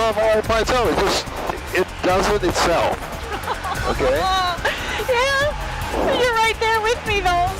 off all right by itself. It does it itself. Okay? Yeah, you're right there with me though.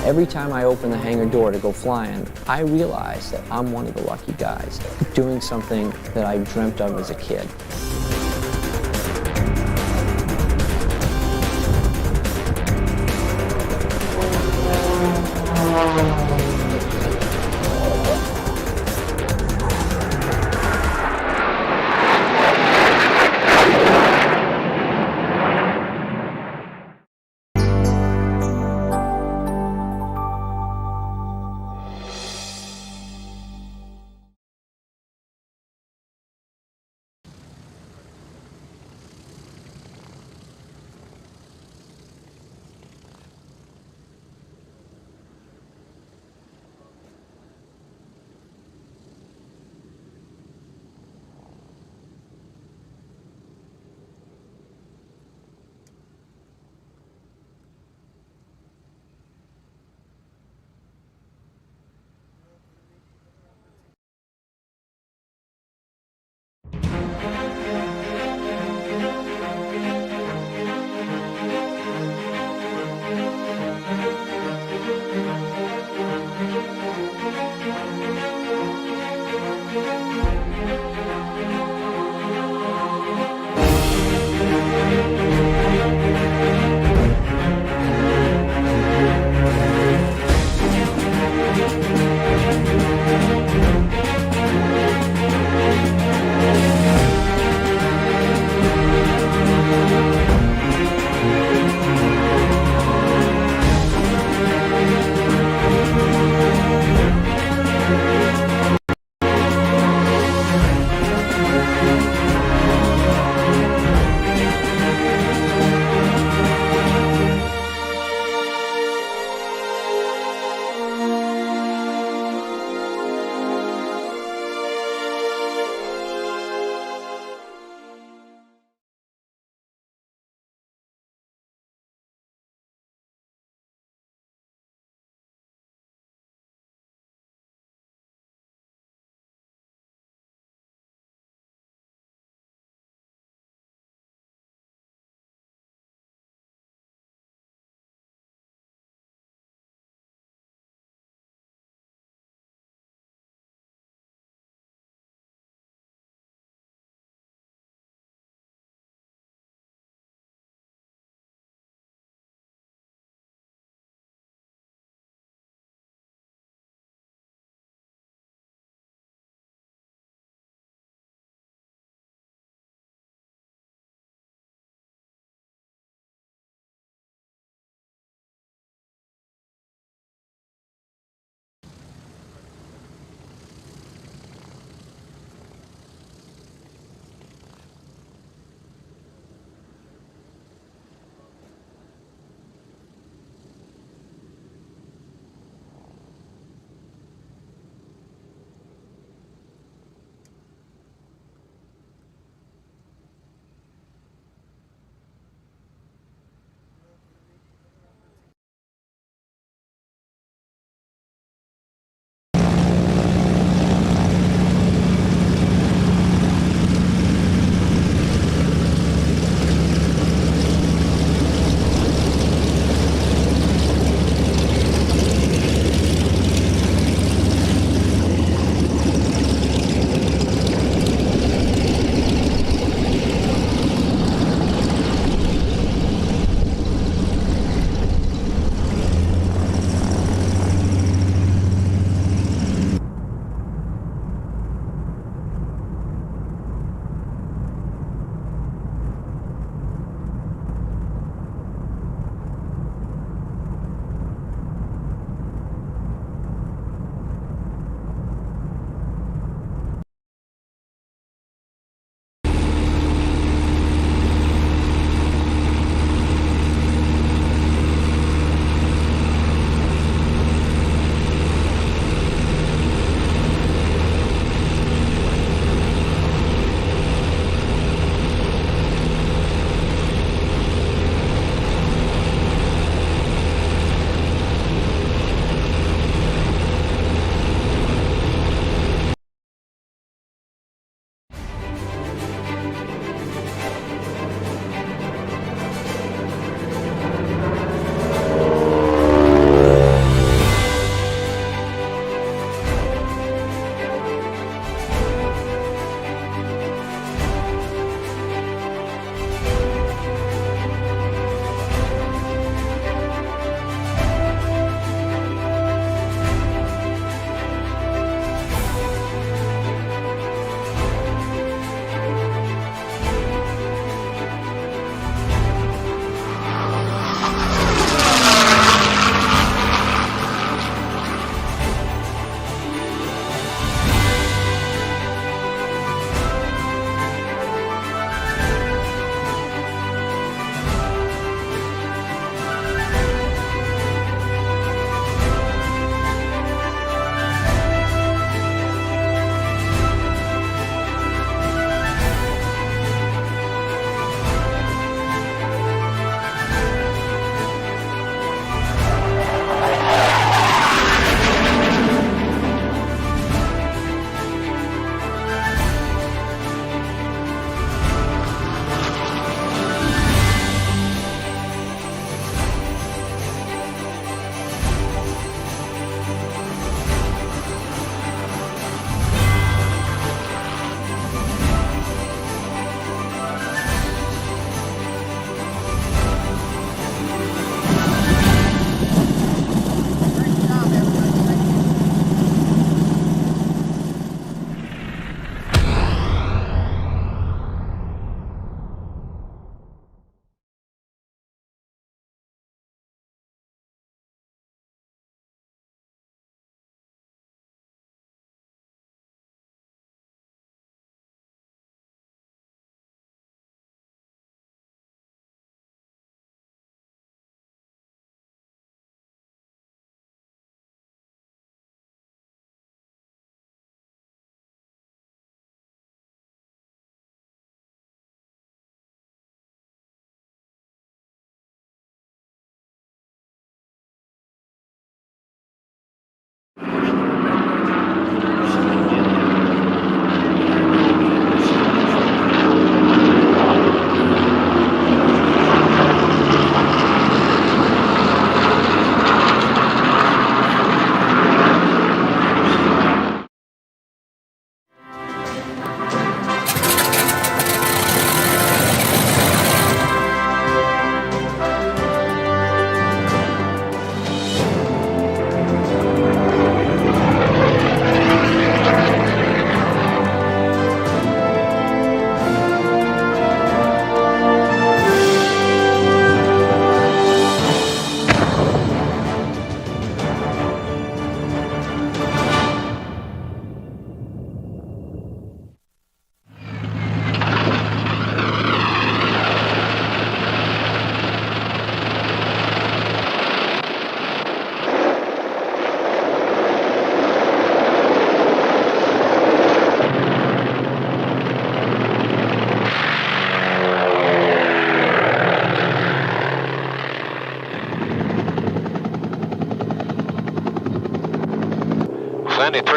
Every time I open the hangar door to go flying, I realize that I'm one of the lucky guys doing something that I dreamt of as a kid.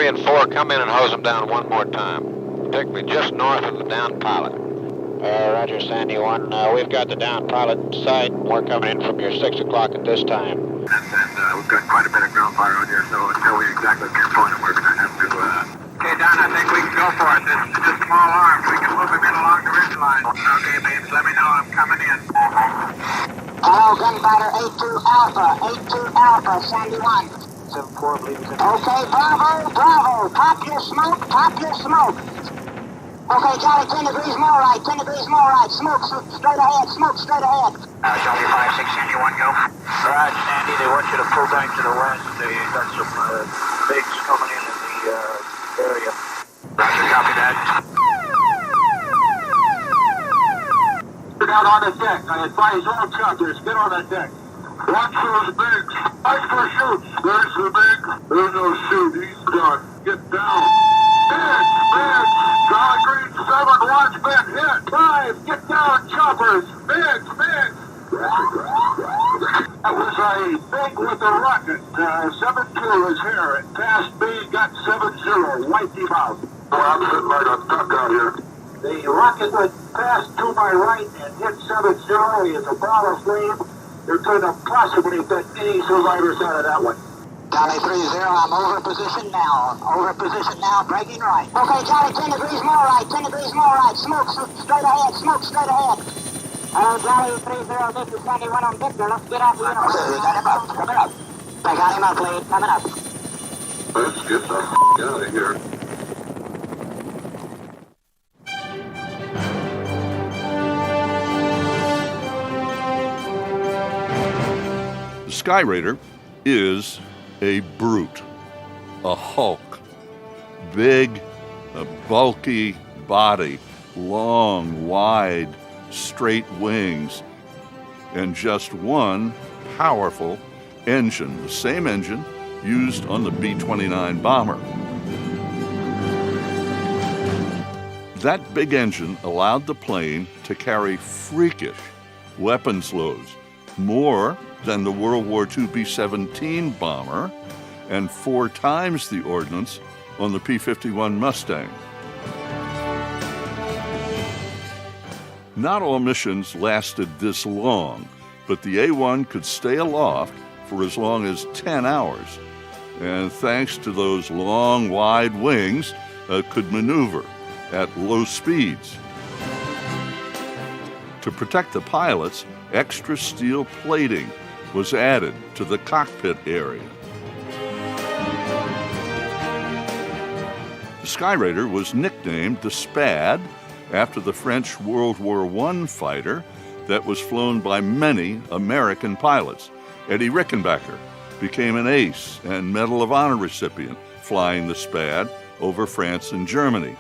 and 4, come in and hose them down one more time. Particularly just north of the downed pilot. Roger, Sandy 1. We've got the down pilot in sight. We're coming in from your 6 o'clock at this time. And we've got quite a bit of ground fire out here, so until we exactly pinpoint it, we're going to have to... Okay, Don, I think we can go for it. This is just small arms. We can move him in along the ridge line. Okay, babes, let me know I'm coming in. Hello, gunfighter 82 Alpha, 82 Alpha, Sandy 1. 7-4, believe it's in. Okay, Bravo, Bravo, pop your smoke, pop your smoke. Okay, Charlie, 10 degrees more right, 10 degrees more right, smoke straight ahead, smoke straight ahead. Charlie 5-6, Sandy 1, go. All right, Sandy, they want you to pull back to the west. They got some bigs coming in the area. Roger, copy that. Get out on the deck. I advise all chapters, get on the deck. Watch those bigs. Watch for shoots. There's the big. There's no shoot. He's done. Get down. Bigs, bigs. Charlie Green 7, watch big hit. 5, get down, choppers. Bigs, bigs. That was a big with the rocket. 7-2 is here. It passed me, got 7-0. Wiped him out. I'm sitting right on top out here. The rocket that passed to my right and hit 7-0 is a ball of flame. There could have possibly been any survivors out of that one. Charlie 3-0, I'm over position now. Over position now, breaking right. Okay, Charlie, 10 degrees more right, 10 degrees more right. Smoke straight ahead, smoke straight ahead. Hello, Charlie 3-0, this is Sandy 1 on Victor. Let's get out the uniform. Okay, we got him up, coming up. I got him up, lead, coming up. Let's get the out of here. The Skyraider is a brute, a hulk, big, a bulky body, long, wide, straight wings, and just one powerful engine, the same engine used on the B-29 bomber. That big engine allowed the plane to carry freakish weapons loads, more than the World War II B-17 bomber, and 4 times the ordnance on the P-51 Mustang. Not all missions lasted this long, but the A-1 could stay aloft for as long as 10 hours, and thanks to those long, wide wings, could maneuver at low speeds. To protect the pilots, extra steel plating was added to the cockpit area. The Skyraider was nicknamed the Spad after the French World War I fighter that was flown by many American pilots. Eddie Rickenbacker became an ace and Medal of Honor recipient flying the Spad over France and Germany.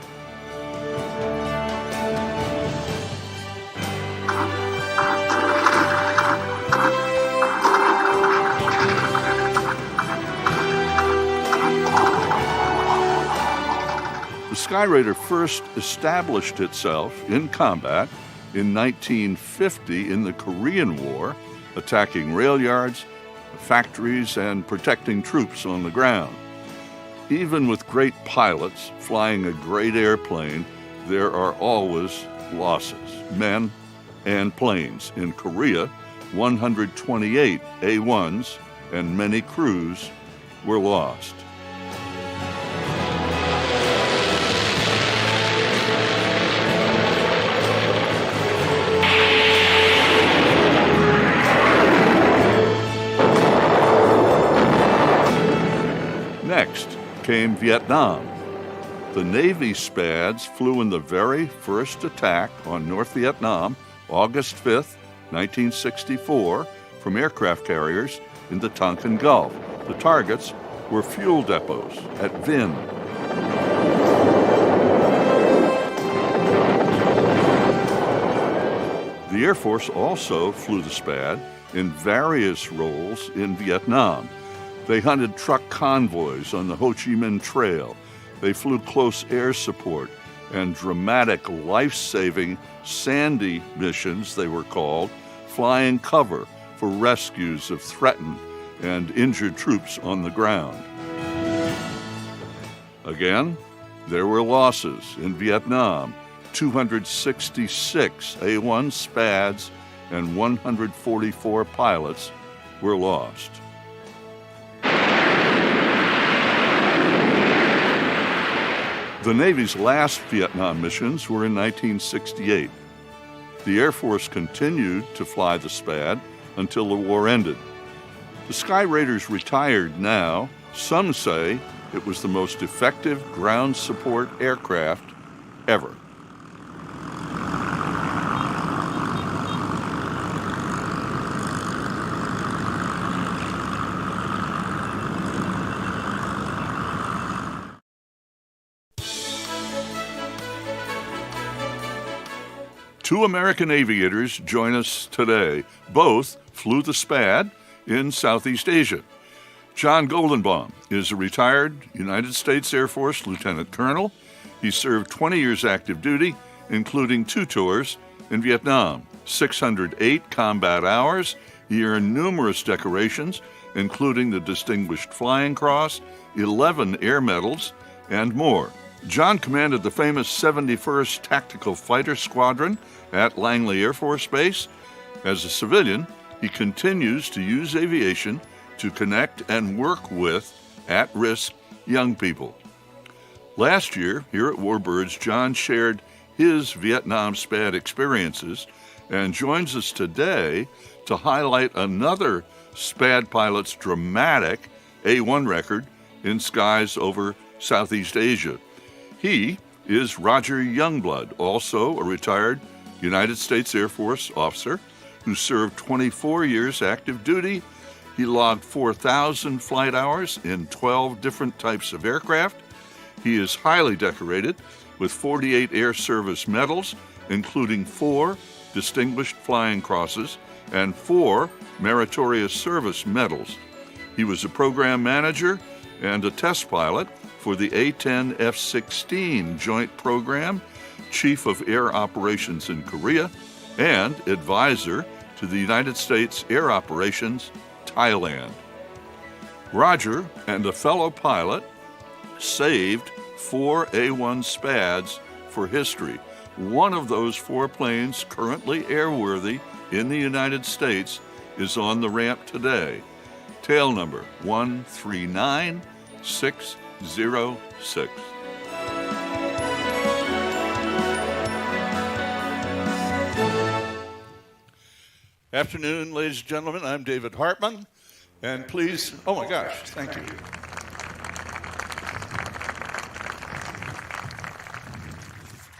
The Skyraider first established itself in combat in 1950 in the Korean War, attacking rail yards, factories, and protecting troops on the ground. Even with great pilots flying a great airplane, there are always losses, men and planes. In Korea, 128 A-1s and many crews were lost. Next came Vietnam. The Navy Spads flew in the very first attack on North Vietnam, August 5th, 1964, from aircraft carriers in the Tonkin Gulf. The targets were fuel depots at Vinh. The Air Force also flew the Spad in various roles in Vietnam. They hunted truck convoys on the Ho Chi Minh Trail. They flew close air support and dramatic life-saving Sandy missions, they were called, flying cover for rescues of threatened and injured troops on the ground. Again, there were losses in Vietnam. 266 A-1 SPADs and 144 pilots were lost. The Navy's last Vietnam missions were in 1968. The Air Force continued to fly the SPAD until the war ended. The Skyraiders retired now. Some say it was the most effective ground support aircraft ever. Two American aviators join us today. Both flew the SPAD in Southeast Asia. John Goldenbaum is a retired United States Air Force lieutenant colonel. He served 20 years active duty, including 2 tours in Vietnam, 608 combat hours. He earned numerous decorations, including the Distinguished Flying Cross, 11 air medals, and more. John commanded the famous 71st Tactical Fighter Squadron at Langley Air Force Base. As a civilian, he continues to use aviation to connect and work with at-risk young people. Last year, here at Warbirds, John shared his Vietnam SPAD experiences and joins us today to highlight another SPAD pilot's dramatic A-1 record in skies over Southeast Asia. He is Roger Youngblood, also a retired United States Air Force officer who served 24 years active duty. He logged 4,000 flight hours in 12 different types of aircraft. He is highly decorated with 48 Air Service medals, including 4 Distinguished Flying Crosses and 4 Meritorious Service medals. He was a program manager and a test pilot for the A-10 F-16 Joint Program, Chief of Air Operations in Korea, and advisor to the United States Air Operations, Thailand. Roger and a fellow pilot saved 4 A-1 SPADs for history. One of those 4 planes currently airworthy in the United States is on the ramp today. Tail number 139606. Afternoon, ladies and gentlemen. I'm David Hartman, and please, oh my gosh, thank you.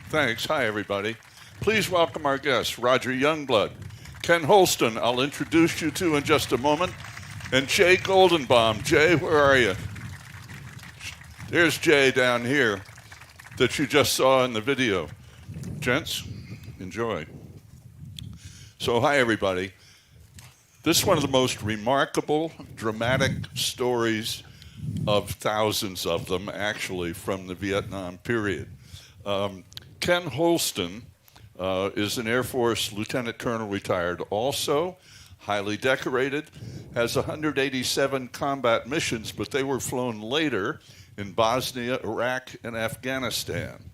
Thanks. Hi, everybody. Please welcome our guests, Roger Youngblood, Ken Holston, I'll introduce you to in just a moment, and Jay Goldenbaum. Jay, where are you? There's Jay down here that you just saw in the video. Gents, enjoy. So, hi, everybody. This is one of the most remarkable, dramatic stories of thousands of them, actually, from the Vietnam period. Ken Holston is an Air Force Lieutenant Colonel retired, also highly decorated, has 187 combat missions, but they were flown later in Bosnia, Iraq, and Afghanistan.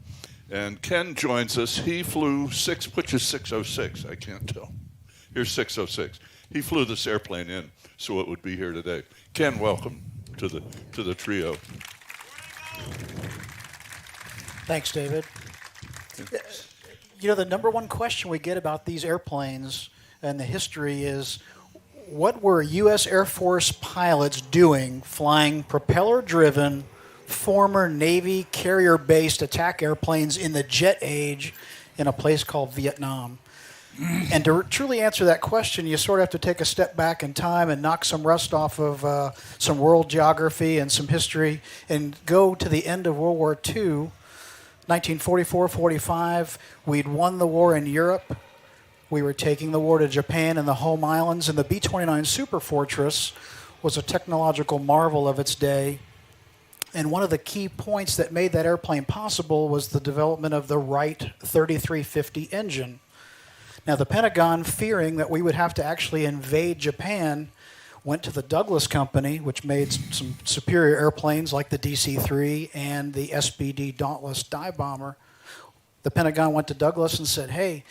And Ken joins us. He flew which is 606? I can't tell. Here's 606. He flew this airplane in so it would be here today. Ken, welcome to the trio. Thanks, David. You know, the number one question we get about these airplanes and the history is, what were U.S. Air Force pilots doing flying propeller-driven, former Navy carrier-based attack airplanes in the jet age in a place called Vietnam? And to truly answer that question, you sort of have to take a step back in time and knock some rust off of some world geography and some history and go to the end of World War II, 1944-45. We'd won the war in Europe. We were taking the war to Japan and the home islands, and the B-29 Superfortress was a technological marvel of its day. And one of the key points that made that airplane possible was the development of the Wright 3350 engine. Now, the Pentagon, fearing that we would have to actually invade Japan, went to the Douglas Company, which made some superior airplanes like the DC-3 and the SBD Dauntless dive bomber. The Pentagon went to Douglas and said, hey,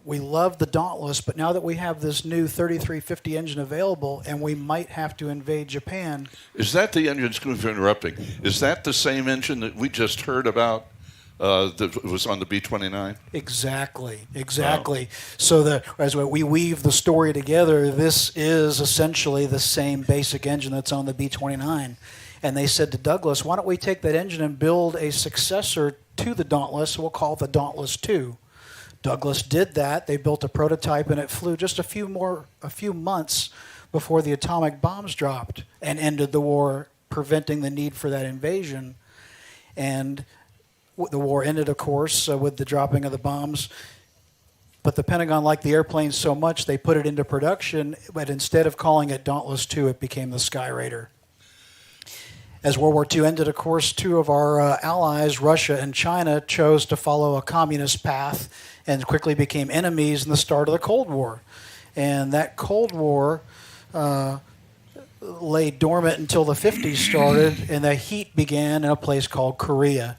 we love the Dauntless, but now that we have this new 3350 engine available and we might have to invade Japan. Is that the engine, excuse me for interrupting, is that the same engine that we just heard about that was on the B-29? Exactly. Wow. So as we weave the story together, this is essentially the same basic engine that's on the B-29. And they said to Douglas, why don't we take that engine and build a successor to the Dauntless? We'll call it the Dauntless II. Douglas did that. They built a prototype, and it flew just a few months before the atomic bombs dropped and ended the war, preventing the need for that invasion. And the war ended, of course, with the dropping of the bombs. But the Pentagon liked the airplane so much, they put it into production, but instead of calling it Dauntless II, it became the Skyraider. As World War II ended, of course, two of our allies, Russia and China, chose to follow a communist path and quickly became enemies in the start of the Cold War. And that Cold War lay dormant until the 50s started, and the heat began in a place called Korea.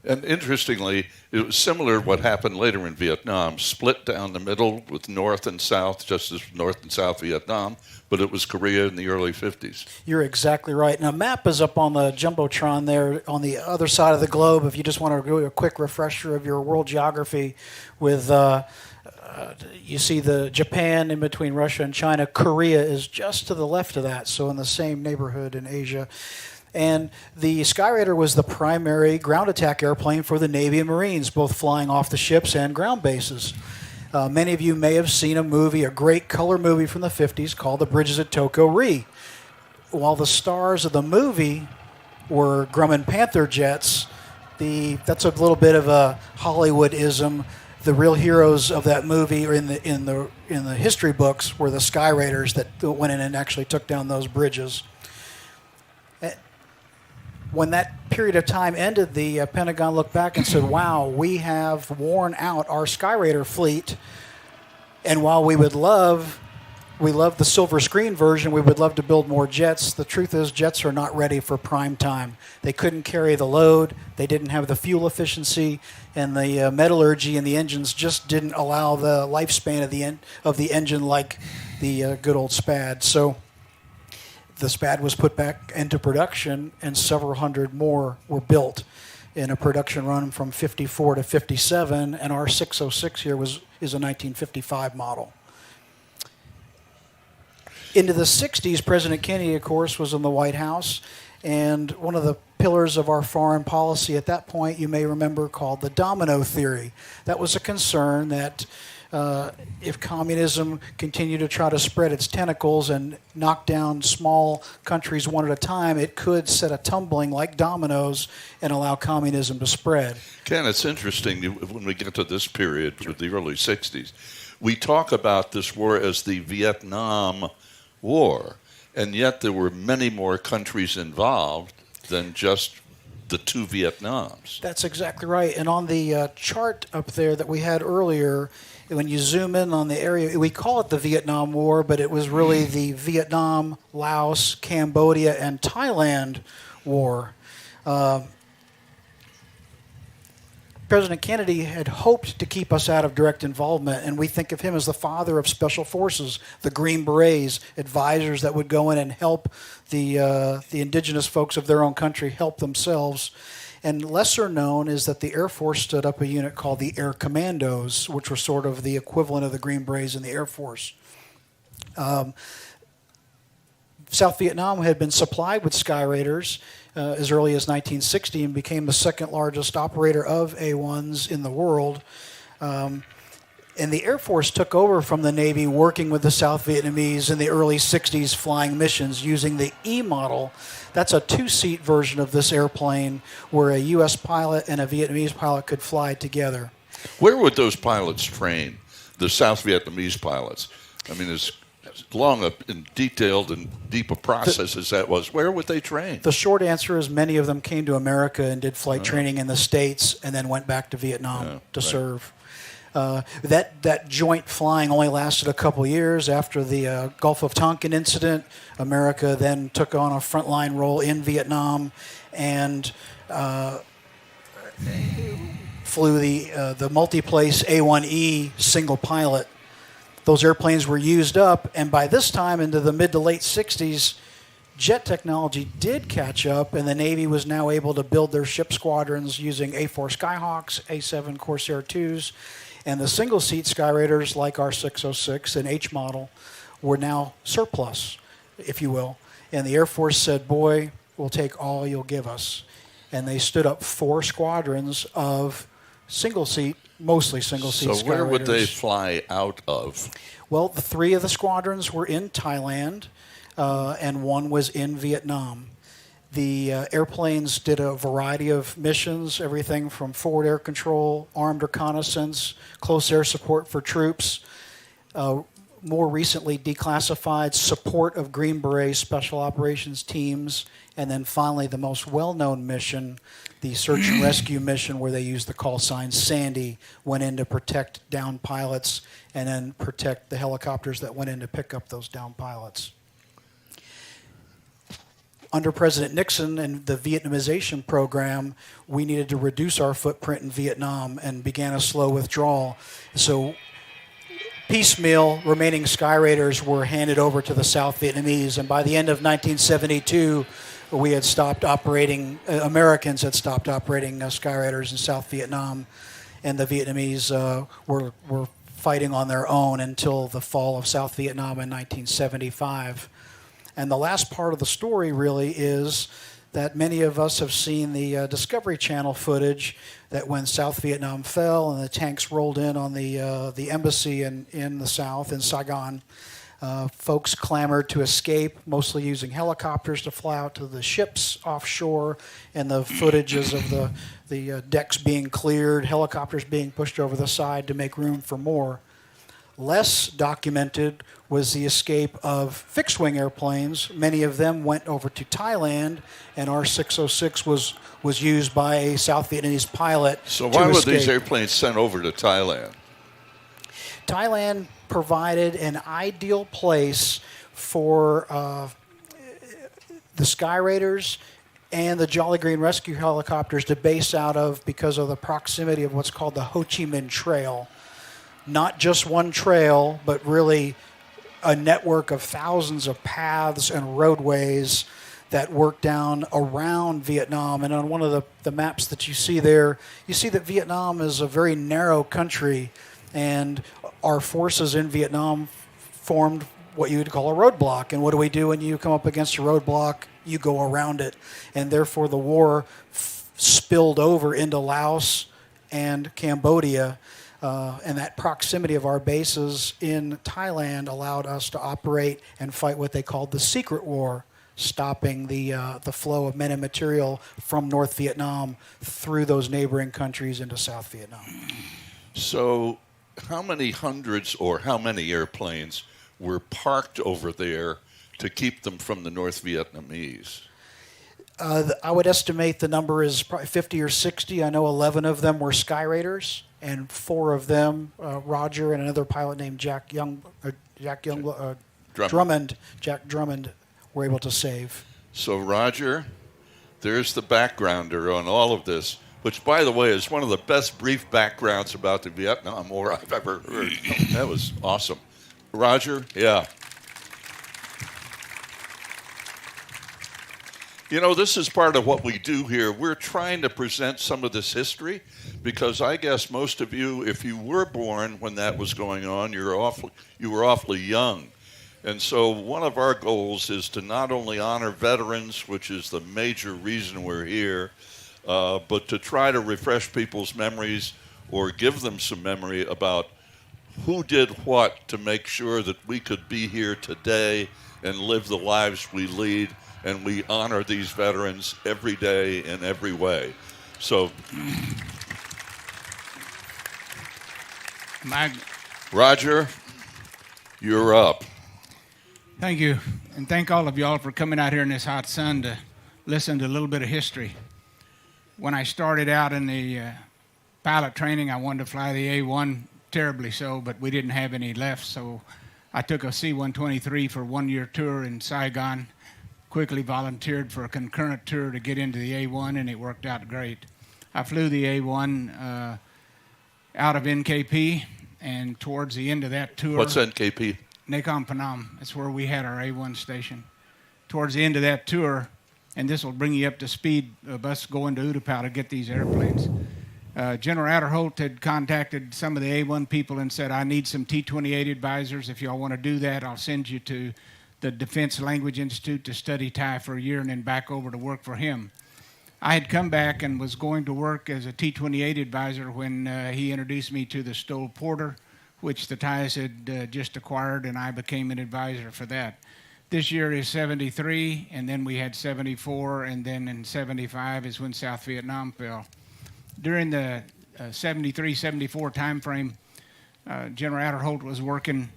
And interestingly, it was similar to what happened later in Vietnam, split down the middle with North and South, just as North and South Vietnam, but it was Korea in the early 50s. You're exactly right. Now, a map is up on the Jumbotron there on the other side of the globe if you just want to do a quick refresher of your world geography with... you see the Japan in between Russia and China. Korea is just to the left of that, so in the same neighborhood in Asia. And the Skyraider was the primary ground attack airplane for the Navy and Marines, both flying off the ships and ground bases. Many of you may have seen a movie, a great color movie from the 50s called The Bridges at Toko-Ri. While the stars of the movie were Grumman Panther jets, that's a little bit of a Hollywood-ism. The real heroes of that movie, or in the history books, were the Skyraiders that went in and actually took down those bridges. When that period of time ended, the Pentagon looked back and said, wow, we have worn out our Skyraider fleet, and while we love the silver screen version, we would love to build more jets. The truth is, jets are not ready for prime time. They couldn't carry the load, they didn't have the fuel efficiency, and the metallurgy and the engines just didn't allow the lifespan of the engine like the good old SPAD. So the SPAD was put back into production, and several hundred more were built in a production run from 54 to 57, and our 606 here is a 1955 model. Into the 60s, President Kennedy, of course, was in the White House, and one of the pillars of our foreign policy at that point, you may remember, called the domino theory. That was a concern that if communism continued to try to spread its tentacles and knock down small countries one at a time, it could set a tumbling like dominoes and allow communism to spread. Ken, it's interesting when we get to this period with the early 60s, we talk about this war as the Vietnam War, and yet there were many more countries involved than just the two Vietnams. That's exactly right. And on the chart up there that we had earlier, when you zoom in on the area, we call it the Vietnam War, but it was really the Vietnam, Laos, Cambodia, and Thailand War. President Kennedy had hoped to keep us out of direct involvement, and we think of him as the father of special forces, the Green Berets, advisors that would go in and help the indigenous folks of their own country help themselves. And lesser known is that the Air Force stood up a unit called the Air Commandos, which were sort of the equivalent of the Green Berets in the Air Force. South Vietnam had been supplied with Skyraiders as early as 1960 and became the second largest operator of A-1s in the world. And the Air Force took over from the Navy, working with the South Vietnamese in the early 60s flying missions using the E model. That's a two-seat version of this airplane where a U.S. pilot and a Vietnamese pilot could fly together. Where would those pilots train, the South Vietnamese pilots? I mean, as long and detailed and deep a process as that was, where would they train? The short answer is many of them came to America and did flight training in the States and then went back to Vietnam to serve. That joint flying only lasted a couple years. After the Gulf of Tonkin incident, America then took on a frontline role in Vietnam and flew the multi-place A-1E single pilot. Those airplanes were used up, and by this time, into the mid to late 60s, jet technology did catch up, and the Navy was now able to build their ship squadrons using A-4 Skyhawks, A-7 Corsair IIs, and the single-seat Skyraiders like our 606 and H model were now surplus, if you will. And the Air Force said, boy, we'll take all you'll give us. And they stood up 4 squadrons of single-seat, mostly single-seat Skyraiders. So where would they fly out of? Well, the 3 of the squadrons were in Thailand, and 1 was in Vietnam. The airplanes did a variety of missions, everything from forward air control, armed reconnaissance, close air support for troops, more recently declassified support of Green Beret special operations teams, and then finally the most well-known mission, the search and rescue mission where they used the call sign Sandy, went in to protect downed pilots and then protect the helicopters that went in to pick up those downed pilots. Under President Nixon and the Vietnamization program, we needed to reduce our footprint in Vietnam and began a slow withdrawal. So piecemeal remaining Skyraiders were handed over to the South Vietnamese, and by the end of 1972, we had stopped operating, Americans had stopped operating Skyraiders in South Vietnam, and the Vietnamese were fighting on their own until the fall of South Vietnam in 1975. And the last part of the story really is that many of us have seen the Discovery Channel footage that when South Vietnam fell and the tanks rolled in on the embassy in the South, in Saigon, folks clamored to escape, mostly using helicopters to fly out to the ships offshore, and the footages of the decks being cleared, helicopters being pushed over the side to make room for more. Less documented was the escape of fixed-wing airplanes. Many of them went over to Thailand, and our 606 was used by a South Vietnamese pilot. So why were these airplanes sent over to Thailand? Thailand provided an ideal place for the Skyraiders and the Jolly Green Rescue helicopters to base out of because of the proximity of what's called the Ho Chi Minh Trail. Not just one trail, but really a network of thousands of paths and roadways that work down around Vietnam. And on one of the maps that you see there, you see that Vietnam is a very narrow country, and our forces in Vietnam formed what you would call a roadblock. And what do we do when you come up against a roadblock? You go around it. And therefore the war spilled over into Laos and Cambodia. And that proximity of our bases in Thailand allowed us to operate and fight what they called the secret war, stopping the flow of men and material from North Vietnam through those neighboring countries into South Vietnam. So how many hundreds or how many airplanes were parked over there to keep them from the North Vietnamese? I would estimate the number is probably 50 or 60. I know 11 of them were Skyraiders, and 4 of them, Roger and another pilot named Jack Drummond, were able to save. So Roger, there's the backgrounder on all of this, which, by the way, is one of the best brief backgrounds about the Vietnam War I've ever heard. That was awesome. Roger, yeah. You know, this is part of what we do here. We're trying to present some of this history because I guess most of you, if you were born when that was going on, you were awfully young. And so one of our goals is to not only honor veterans, which is the major reason we're here, but to try to refresh people's memories or give them some memory about who did what to make sure that we could be here today and live the lives we lead. And we honor these veterans every day in every way. So, Roger, you're up. Thank you. And thank all of y'all for coming out here in this hot sun to listen to a little bit of history. When I started out in the pilot training, I wanted to fly the A-1 terribly so, but we didn't have any left, so I took a C-123 for a one-year tour in Saigon, quickly volunteered for a concurrent tour to get into the A-1, and it worked out great. I flew the A-1 out of NKP, and towards the end of that tour... What's NKP? Nakhon Phanom. That's where we had our A-1 station. Towards the end of that tour, and this will bring you up to speed of us going to Utapao to get these airplanes. General Adderholt had contacted some of the A-1 people and said, I need some T-28 advisors. If y'all want to do that, I'll send you to the Defense Language Institute to study Thai for a year and then back over to work for him. I had come back and was going to work as a T-28 advisor when he introduced me to the Stoll Porter, which the Thais had just acquired, and I became an advisor for that. This year is 73, and then we had 74, and then in 75 is when South Vietnam fell. During the 73-74 time frame, General Adderholt was working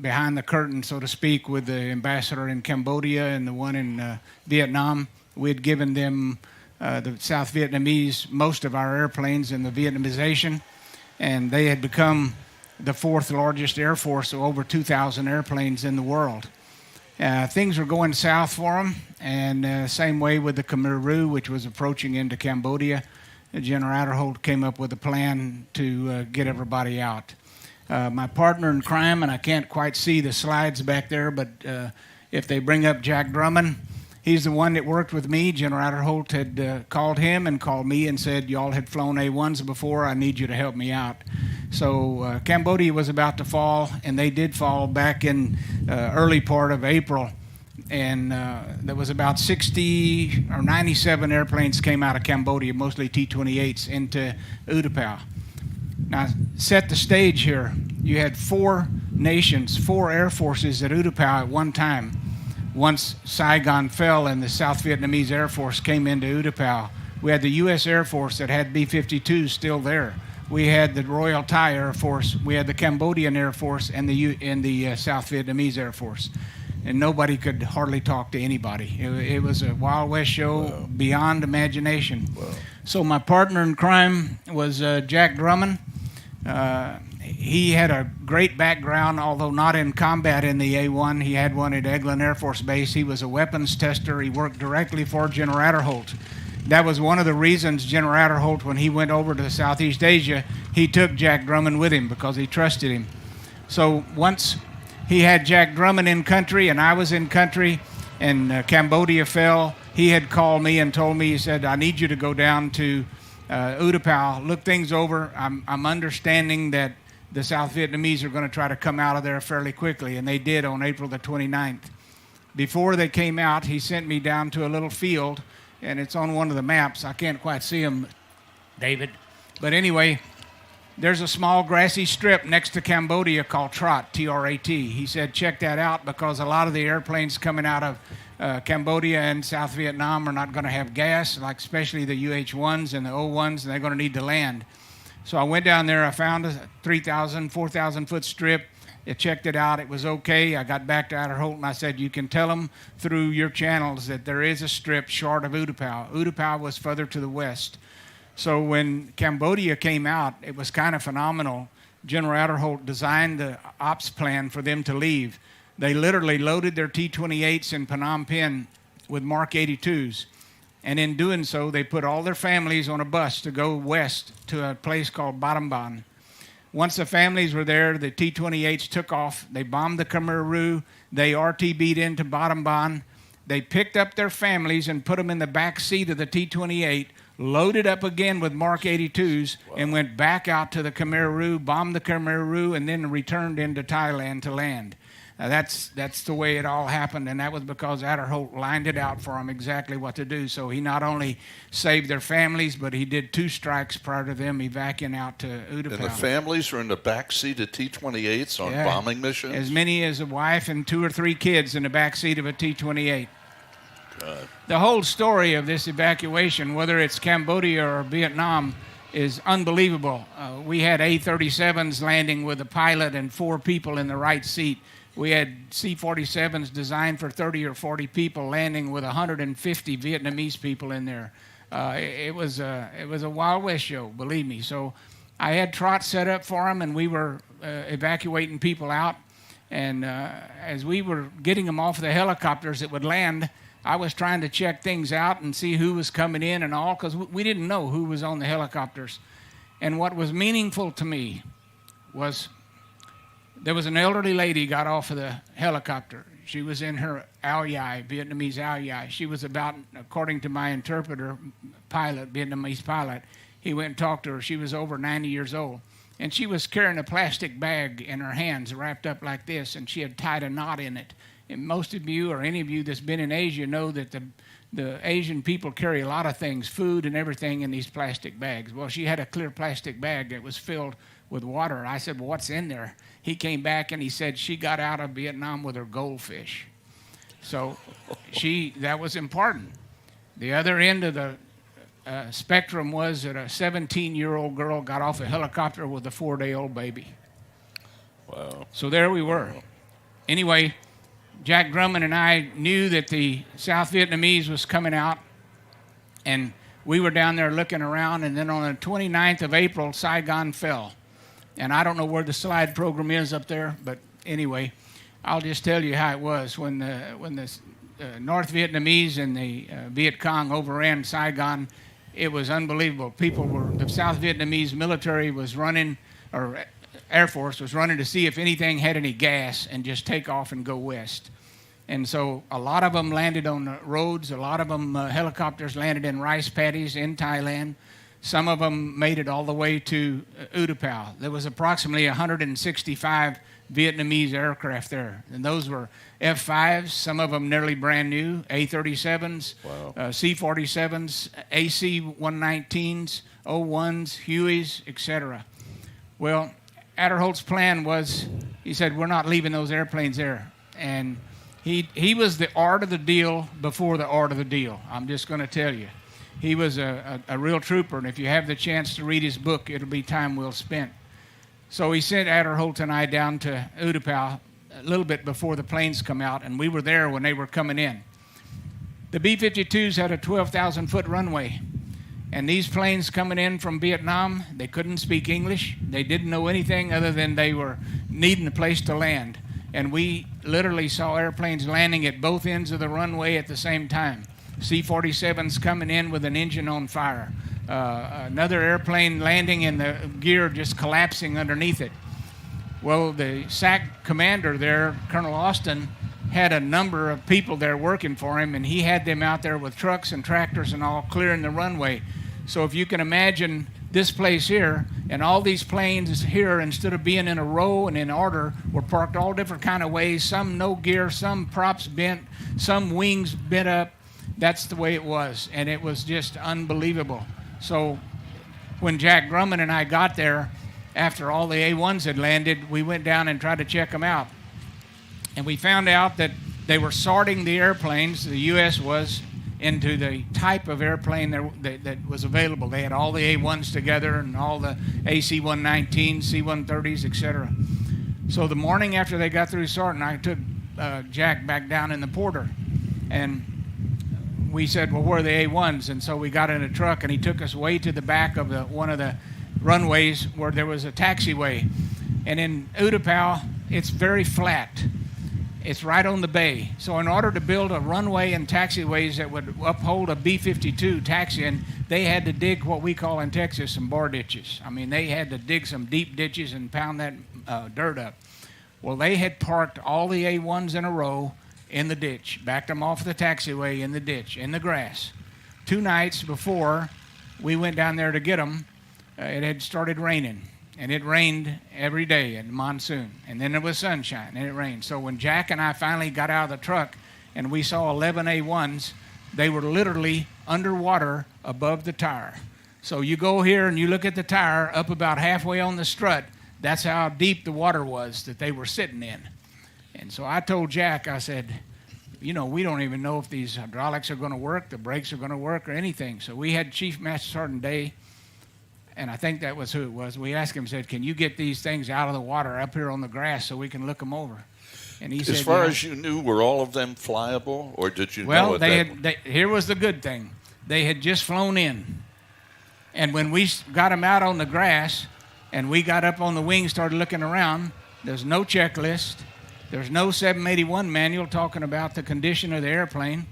behind the curtain, so to speak, with the ambassador in Cambodia and the one in Vietnam. We had given them, the South Vietnamese, most of our airplanes in the Vietnamization, and they had become the fourth largest air force, so over 2,000 airplanes in the world. Things were going south for them, and same way with the Khmer Rouge, which was approaching into Cambodia. General Adderholt came up with a plan to get everybody out. My partner in crime, and I can't quite see the slides back there, but if they bring up Jack Drummond, he's the one that worked with me. General Adderholt had called him and called me and said, y'all had flown A-1s before, I need you to help me out. So Cambodia was about to fall, and they did fall back in early part of April. And there was about 60 or 97 airplanes came out of Cambodia, mostly T-28s, into Utapao. Now, set the stage here. You had four nations, four air forces at Utapao at one time. Once Saigon fell and the South Vietnamese Air Force came into Utapao, we had the U.S. Air Force that had B-52s still there. We had the Royal Thai Air Force, we had the Cambodian Air Force, and the South Vietnamese Air Force. And nobody could hardly talk to anybody. It was a Wild West show beyond imagination. So my partner in crime was Jack Drummond. He had a great background, although not in combat in the A-1. He had one at Eglin Air Force Base. He was a weapons tester. He worked directly for General Adderholt. That was one of the reasons General Adderholt, when he went over to Southeast Asia, he took Jack Drummond with him because he trusted him. So once he had Jack Drummond in country and I was in country and Cambodia fell, he had called me and told me, he said, I need you to go down to Utapao, look things over. I'm understanding that the South Vietnamese are going to try to come out of there fairly quickly, and they did on April the 29th. Before they came out, he sent me down to a little field, and it's on one of the maps. I can't quite see them, David. But anyway, there's a small grassy strip next to Cambodia called Trot, T-R-A-T. He said, check that out because a lot of the airplanes coming out of Cambodia and South Vietnam are not going to have gas, like especially the UH-1s and the O-1s, and they're going to need to land. So I went down there. I found a 3,000, 4,000 foot strip. I checked it out. It was okay. I got back to Adderholt and I said, you can tell them through your channels that there is a strip short of Utapao. Utapao was further to the west. So when Cambodia came out, it was kind of phenomenal. General Adderholt designed the ops plan for them to leave. They literally loaded their T-28s in Phnom Penh with Mark 82s. And in doing so, they put all their families on a bus to go west to a place called Battambang. Once the families were there, the T-28s took off. They bombed the Khmer Rouge. They RTB'd into Battambang. They picked up their families and put them in the back seat of the T-28, loaded up again with Mark 82s, and went back out to the Khmer Rouge, bombed the Khmer Rouge, and then returned into Thailand to land. That's the way it all happened, and that was because Adderholt lined it out for them exactly what to do. So he not only saved their families, but he did 2 strikes prior to them evacuating out to Utapao. And the families were in the back seat of T-28s on bombing missions? As many as a wife and 2 or 3 kids in the back seat of a T-28. God. The whole story of this evacuation, whether it's Cambodia or Vietnam, is unbelievable. We had A-37s landing with a pilot and 4 people in the right seat. We had C-47s designed for 30 or 40 people landing with 150 Vietnamese people in there. It was a Wild West show, believe me. So I had trots set up for them, and we were evacuating people out. And as we were getting them off the helicopters that would land, I was trying to check things out and see who was coming in and all, because we didn't know who was on the helicopters. And what was meaningful to me was there was an elderly lady got off of the helicopter. She was in her ao dai, Vietnamese ao dai. She was about, according to my interpreter, pilot, Vietnamese pilot, he went and talked to her. She was over 90 years old. And she was carrying a plastic bag in her hands wrapped up like this, and she had tied a knot in it. And most of you, or any of you that's been in Asia, know that the Asian people carry a lot of things, food and everything, in these plastic bags. Well, she had a clear plastic bag that was filled with water. I said, well, what's in there? He came back and he said she got out of Vietnam with her goldfish. So that was important. The other end of the spectrum was that a 17-year-old girl got off a helicopter with a 4-day-old baby. Wow. So there we were. Anyway, Jack Drummond and I knew that the South Vietnamese was coming out, and we were down there looking around, and then on the 29th of April, Saigon fell. And I don't know where the slide program is up there, but anyway, I'll just tell you how it was. When the North Vietnamese and the Viet Cong overran Saigon, it was unbelievable. The South Vietnamese military was running, or Air Force was running to see if anything had any gas and just take off and go west. And so a lot of them landed on the roads. A lot of them, helicopters landed in rice paddies in Thailand. Some of them made it all the way to Utapao. There was approximately 165 Vietnamese aircraft there. And those were F-5s, some of them nearly brand new, A-37s, wow. C-47s, AC-119s, O-1s, Hueys, etc. Well, Adderholt's plan was, he said, we're not leaving those airplanes there. And he was the art of the deal before the art of the deal. I'm just going to tell you. He was a real trooper, and if you have the chance to read his book, it'll be time well spent. So he sent Adderholt and I down to Utapao a little bit before the planes come out, and we were there when they were coming in. The B-52s had a 12,000-foot runway, and these planes coming in from Vietnam, they couldn't speak English. They didn't know anything other than they were needing a place to land. And we literally saw airplanes landing at both ends of the runway at the same time. C-47s coming in with an engine on fire. Another airplane landing and the gear just collapsing underneath it. Well, the SAC commander there, Colonel Holston, had a number of people there working for him, and he had them out there with trucks and tractors and all clearing the runway. So if you can imagine this place here, and all these planes here, instead of being in a row and in order, were parked all different kind of ways, some no gear, some props bent, some wings bent up. That's the way it was, and it was just unbelievable. So when Jack Drummond and I got there, after all the A-1s had landed, we went down and tried to check them out. And we found out that they were sorting the airplanes, the U.S. was, into the type of airplane that was available. They had all the A-1s together and all the AC-119s, C-130s, etc. So the morning after they got through sorting, I took Jack back down in the Porter, and we said, well, where are the A-1s? And so we got in a truck, and he took us way to the back of one of the runways where there was a taxiway. And in Utapao, it's very flat. It's right on the bay. So in order to build a runway and taxiways that would uphold a B-52 taxiing, they had to dig what we call in Texas some bar ditches. I mean, they had to dig some deep ditches and pound that dirt up. Well, they had parked all the A-1s in a row in the ditch, backed them off the taxiway in the ditch, in the grass. 2 nights before we went down there to get them, it had started raining. And it rained every day in the monsoon. And then there was sunshine, and it rained. So when Jack and I finally got out of the truck and we saw 11 A-1s, they were literally underwater above the tire. So you go here and you look at the tire up about halfway on the strut. That's how deep the water was that they were sitting in. And so I told Jack, I said, you know, we don't even know if these hydraulics are going to work, the brakes are going to work, or anything. So we had Chief Master Sergeant Day, and I think that was who it was. We asked him, said, can you get these things out of the water up here on the grass so we can look them over? And he said, as far as you knew, were all of them flyable, or did you know Well, here was the good thing. They had just flown in. And when we got them out on the grass, And we got up on the wing, started looking around. There's no checklist. There's no 781 manual talking about the condition of the airplane.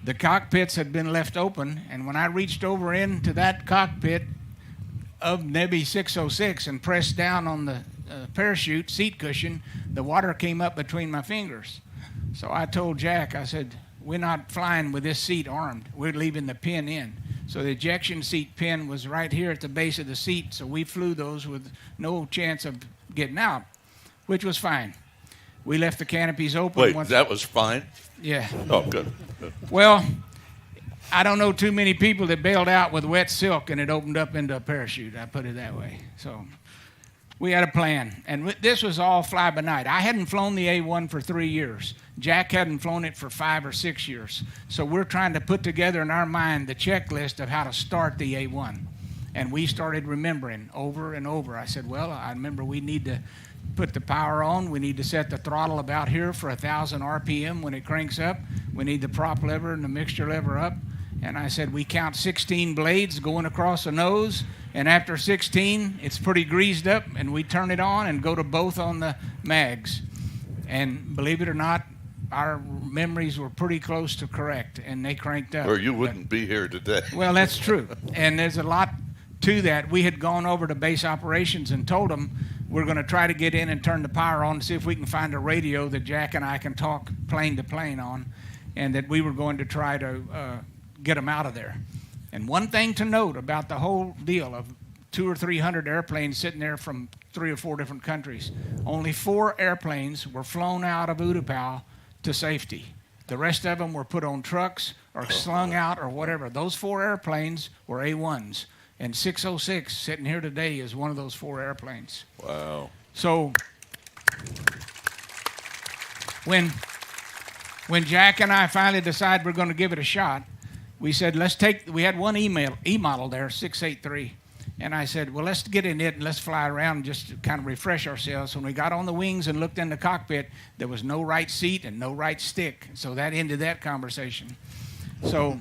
The cockpits had been left open, and when I reached over into that cockpit of Nebby 606 and pressed down on the parachute seat cushion, the water came up between my fingers. So I told Jack, I said, we're not flying with this seat armed. We're leaving the pin in. So the ejection seat pin was right here at the base of the seat, so we flew those with no chance of getting out, which was fine. We left the canopies open. Wait, that was fine? Yeah. Oh, good. Well, I don't know too many people that bailed out with wet silk and it opened up into a parachute. I put it that way. So we had a plan. And this was all fly by night. I hadn't flown the A-1 for 3 years. Jack hadn't flown it for 5 or 6 years. So we're trying to put together in our mind the checklist of how to start the A-1. And we started remembering over and over. I said, well, I remember we need to put the power on. We need to set the throttle about here for 1,000 RPM when it cranks up. We need the prop lever and the mixture lever up. And I said, we count 16 blades going across the nose. And after 16, it's pretty greased up. And we turn it on and go to both on the mags. And believe it or not, our memories were pretty close to correct. And they cranked up. Or you wouldn't be here today. Well, that's true. And there's a lot to that. We had gone over to base operations and told them, we're going to try to get in and turn the power on to see if we can find a radio that Jack and I can talk plane to plane on, and that we were going to try to get them out of there. And one thing to note about the whole deal of 200 or 300 airplanes sitting there from 3 or 4 different countries, only 4 airplanes were flown out of Utapao to safety. The rest of them were put on trucks or slung out or whatever. Those 4 airplanes were A-1s. And 606 sitting here today is one of those 4 airplanes. Wow. So when Jack and I finally decided we're going to give it a shot, we said, we had one E-model there, 683. And I said, well, let's get in it and let's fly around just to kind of refresh ourselves. When we got on the wings and looked in the cockpit, there was no right seat and no right stick. So that ended that conversation. So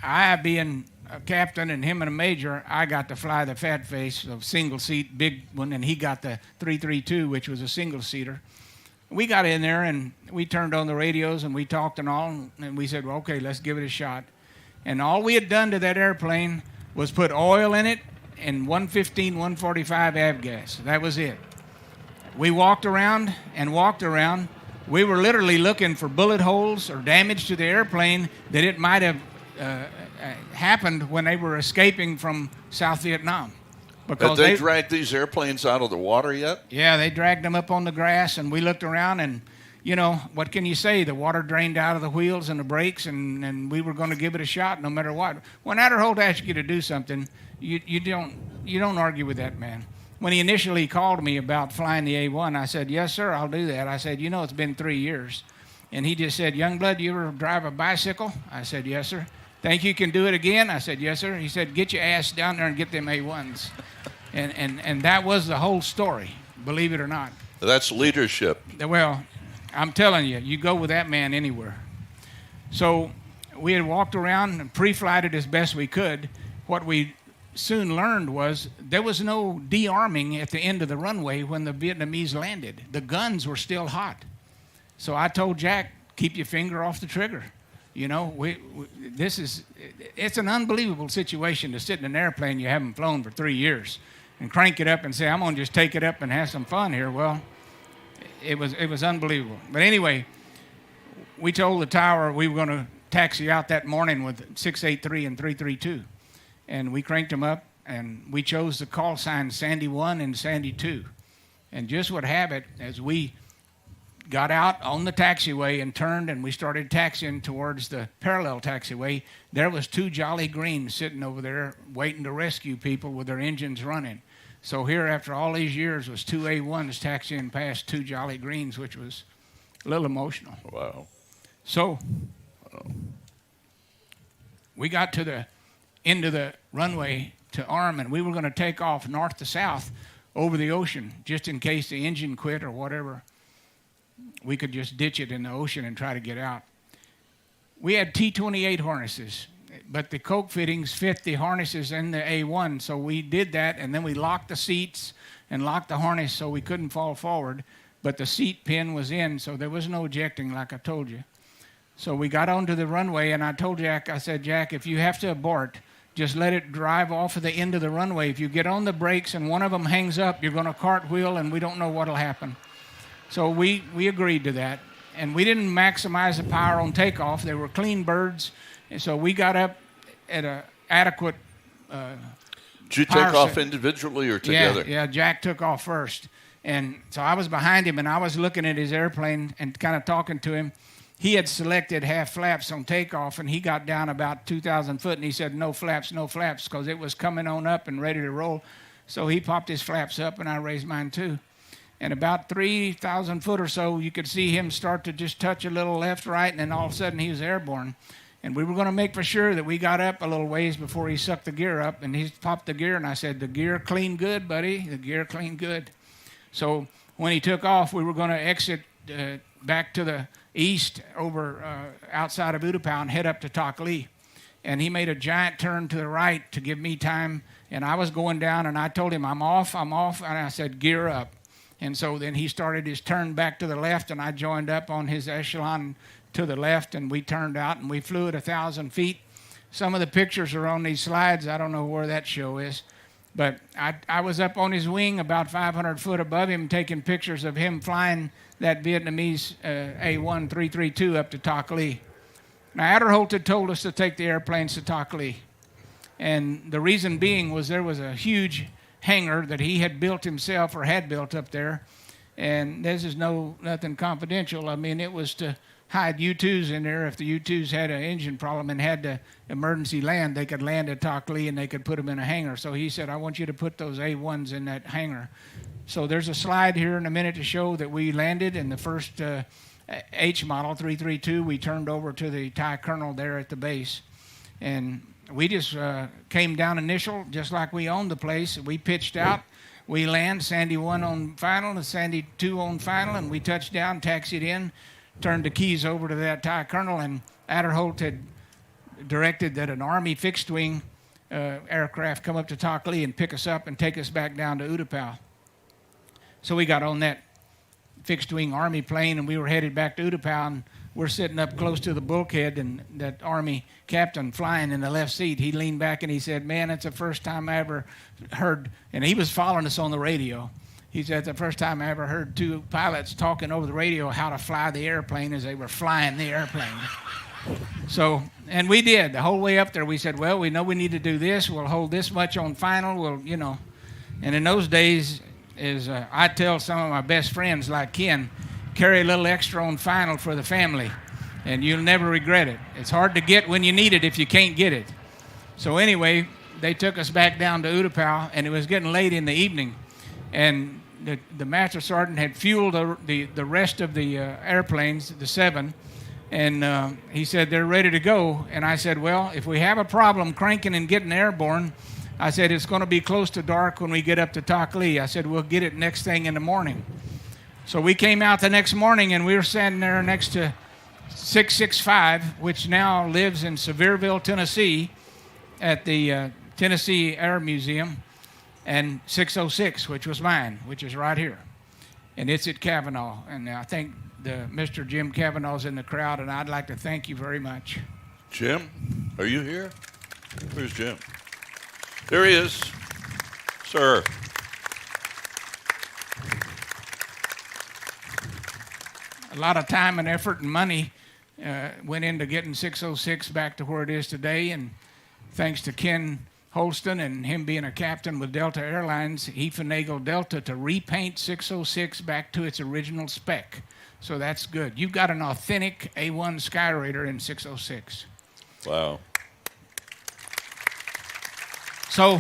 I, being a captain and him and a major, I got to fly the fat face, a single seat, big one, and he got the 332, which was a single seater. We got in there and we turned on the radios and we talked and all, and we said, well, okay, let's give it a shot. And all we had done to that airplane was put oil in it and 115, 145 avgas. That was it. We walked around and walked around. We were literally looking for bullet holes or damage to the airplane that it might have happened when they were escaping from South Vietnam. Because Had they dragged these airplanes out of the water yet? Yeah, they dragged them up on the grass, and we looked around, and, you know, what can you say? The water drained out of the wheels and the brakes, and we were going to give it a shot no matter what. When Adder Holt asks you to do something, you don't argue with that man. When he initially called me about flying the A-1, I said, yes, sir, I'll do that. I said, you know, it's been 3 years. And he just said, Youngblood, you ever drive a bicycle? I said, yes, sir. Think you can do it again? I said, yes, sir. He said, get your ass down there and get them A-1s. And that was the whole story, believe it or not. That's leadership. Well, I'm telling you, you go with that man anywhere. So we had walked around and pre-flighted as best we could. What we soon learned was there was no de-arming at the end of the runway when the Vietnamese landed. The guns were still hot. So I told Jack, keep your finger off the trigger. You know, it's an unbelievable situation to sit in an airplane you haven't flown for 3 years and crank it up and say, I'm going to just take it up and have some fun here. Well, it was unbelievable. But anyway, we told the tower we were going to taxi out that morning with 683 and 332. And we cranked them up, and we chose the call signs Sandy 1 and Sandy 2. And just would have it, as we got out on the taxiway and turned, and we started taxiing towards the parallel taxiway, there was 2 Jolly Greens sitting over there waiting to rescue people with their engines running. So here, after all these years, was 2 A-1s taxiing past 2 Jolly Greens, which was a little emotional. Wow. So we got to the end of the runway to arm, and we were going to take off north to south over the ocean, just in case the engine quit or whatever. We could just ditch it in the ocean and try to get out. We had T-28 harnesses, but the coke fittings fit the harnesses in the A1, so we did that, and then we locked the seats and locked the harness so we couldn't fall forward, but the seat pin was in, so there was no ejecting like I told you. So we got onto the runway, and I told Jack, I said, Jack, if you have to abort, just let it drive off of the end of the runway. If you get on the brakes and one of them hangs up, you're going to cartwheel, and we don't know what will happen. So we agreed to that. And we didn't maximize the power on takeoff. They were clean birds. And so we got up at an adequate Did you take off individually or together? Yeah, Jack took off first. And so I was behind him, and I was looking at his airplane and kind of talking to him. He had selected half flaps on takeoff, and he got down about 2,000 foot, and he said, no flaps, because it was coming on up and ready to roll. So he popped his flaps up, and I raised mine too. And about 3,000 foot or so, you could see him start to just touch a little left, right, and then all of a sudden he was airborne. And we were going to make for sure that we got up a little ways before he sucked the gear up, and he popped the gear, and I said, the gear clean good, buddy, the gear clean good. So when he took off, we were going to exit back to the east over outside of Utapau and head up to Takli. And he made a giant turn to the right to give me time, and I was going down, and I told him, I'm off, and I said, gear up. And so then he started his turn back to the left, and I joined up on his echelon to the left, and we turned out, and we flew at 1,000 feet. Some of the pictures are on these slides. I don't know where that show is. But I was up on his wing about 500 foot above him, taking pictures of him flying that Vietnamese A-1 332 up to Takli. Now, Adderholt had told us to take the airplanes to Takli. And the reason being was there was a huge hangar that he had built himself or had built up there. And this is nothing confidential. I mean, it was to hide U-2s in there. If the U-2s had an engine problem and had to emergency land, they could land at Takli and they could put them in a hangar. So he said, I want you to put those A-1s in that hangar. So there's a slide here in a minute to show that we landed in the first H model, 332. We turned over to the Thai colonel there at the base. And we just came down initial, just like we owned the place. We pitched out. We land, Sandy 1 on final and Sandy 2 on final, and we touched down, taxied in, turned the keys over to that Thai colonel, and Adderholt had directed that an Army fixed-wing aircraft come up to Takli and pick us up and take us back down to Utapau. So we got on that fixed-wing Army plane, and we were headed back to Utapau, and we're sitting up close to the bulkhead, and that Army captain flying in the left seat, he leaned back and he said, man, it's the first time I ever heard, and he was following us on the radio. He said, it's the first time I ever heard two pilots talking over the radio how to fly the airplane as they were flying the airplane. So, and we did. The whole way up there, we said, well, we know we need to do this. We'll hold this much on final. We'll, you know. And in those days, I tell some of my best friends like Ken, carry a little extra on final for the family, and you'll never regret it. It's hard to get when you need it if you can't get it. So anyway, they took us back down to Utapau, and it was getting late in the evening, and the master sergeant had fueled the rest of the airplanes, the 7, and he said they're ready to go. And I said, well, if we have a problem cranking and getting airborne, I said it's going to be close to dark when we get up to Takli. I said we'll get it next thing in the morning. So we came out the next morning, and we were standing there next to 665, which now lives in Sevierville, Tennessee, at the Tennessee Air Museum, and 606, which was mine, which is right here. And it's at Cavanaugh. And I think Mr. Jim Cavanaugh's in the crowd, and I'd like to thank you very much. Jim, are you here? Where's Jim? There he is, sir. A lot of time and effort and money went into getting 606 back to where it is today, and thanks to Ken Holston and him being a captain with Delta Airlines, he finagled Delta to repaint 606 back to its original spec. So that's good. You've got an authentic A-1 Skyraider in 606. Wow. So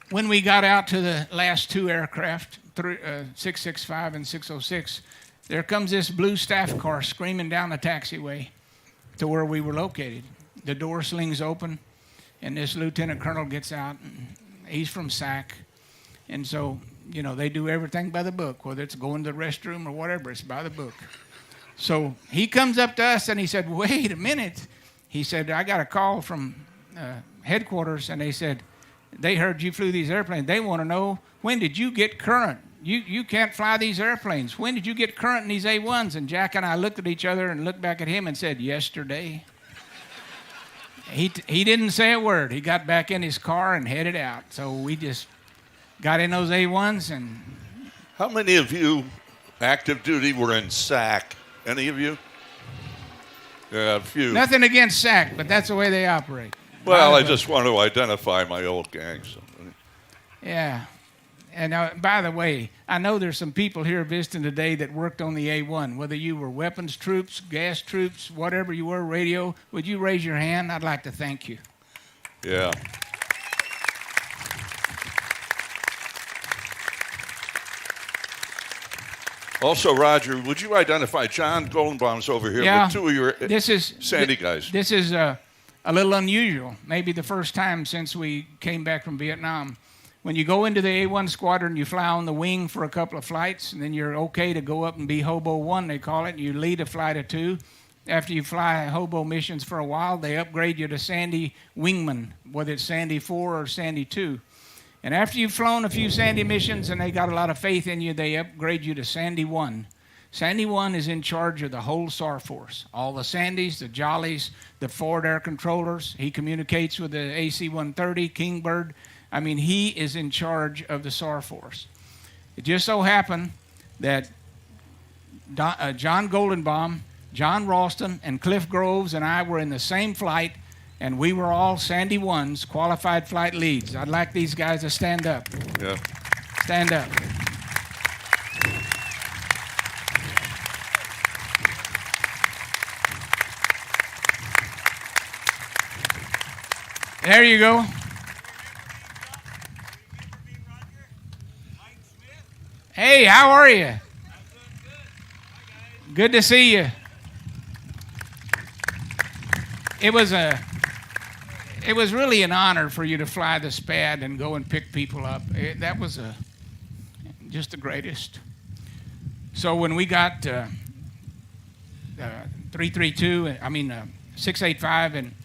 when we got out to the last two aircraft, 665 and 606, there comes this blue staff car screaming down the taxiway to where we were located. The door slings open, and this lieutenant colonel gets out. And he's from SAC, and so, you know, they do everything by the book, whether it's going to the restroom or whatever, it's by the book. So he comes up to us and he said, wait a minute. He said, I got a call from headquarters, and they said, they heard you flew these airplanes. They want to know, when did you get current? You can't fly these airplanes. When did you get current in these A1s? And Jack and I looked at each other and looked back at him and said, yesterday. He didn't say a word. He got back in his car and headed out. So we just got in those A1s. And How many of you active duty were in SAC? Any of you? Yeah, a few. nothing against SAC, but that's the way they operate. Well, I just want to identify my old gang. So. Yeah. And by the way, I know there's some people here visiting today that worked on the A1. Whether you were weapons troops, gas troops, whatever you were, radio, would you raise your hand? I'd like to thank you. Yeah. Also, Roger, would you identify John Goldenbaum's over here with two of your Sandy guys? This is a little unusual. Maybe the first time since we came back from Vietnam. When you go into the A1 squadron, you fly on the wing for a couple of flights, and then you're okay to go up and be Hobo 1, they call it, and you lead a flight of 2. After you fly Hobo missions for a while, they upgrade you to Sandy Wingman, whether it's Sandy 4 or Sandy 2. And after you've flown a few Sandy missions and they got a lot of faith in you, they upgrade you to Sandy 1. Sandy 1 is in charge of the whole SAR force. All the Sandys, the Jollies, the forward air controllers. He communicates with the AC-130, Kingbird. I mean, he is in charge of the SAR force. It just so happened that John Goldenbaum, John Ralston, and Cliff Groves and I were in the same flight, and we were all Sandy 1s, qualified flight leads. I'd like these guys to stand up. Yeah. Stand up. There you go. Hey, how are you? Good to see you. It was really an honor for you to fly the SPAD and go and pick people up. That was just the greatest. So when we got 685 and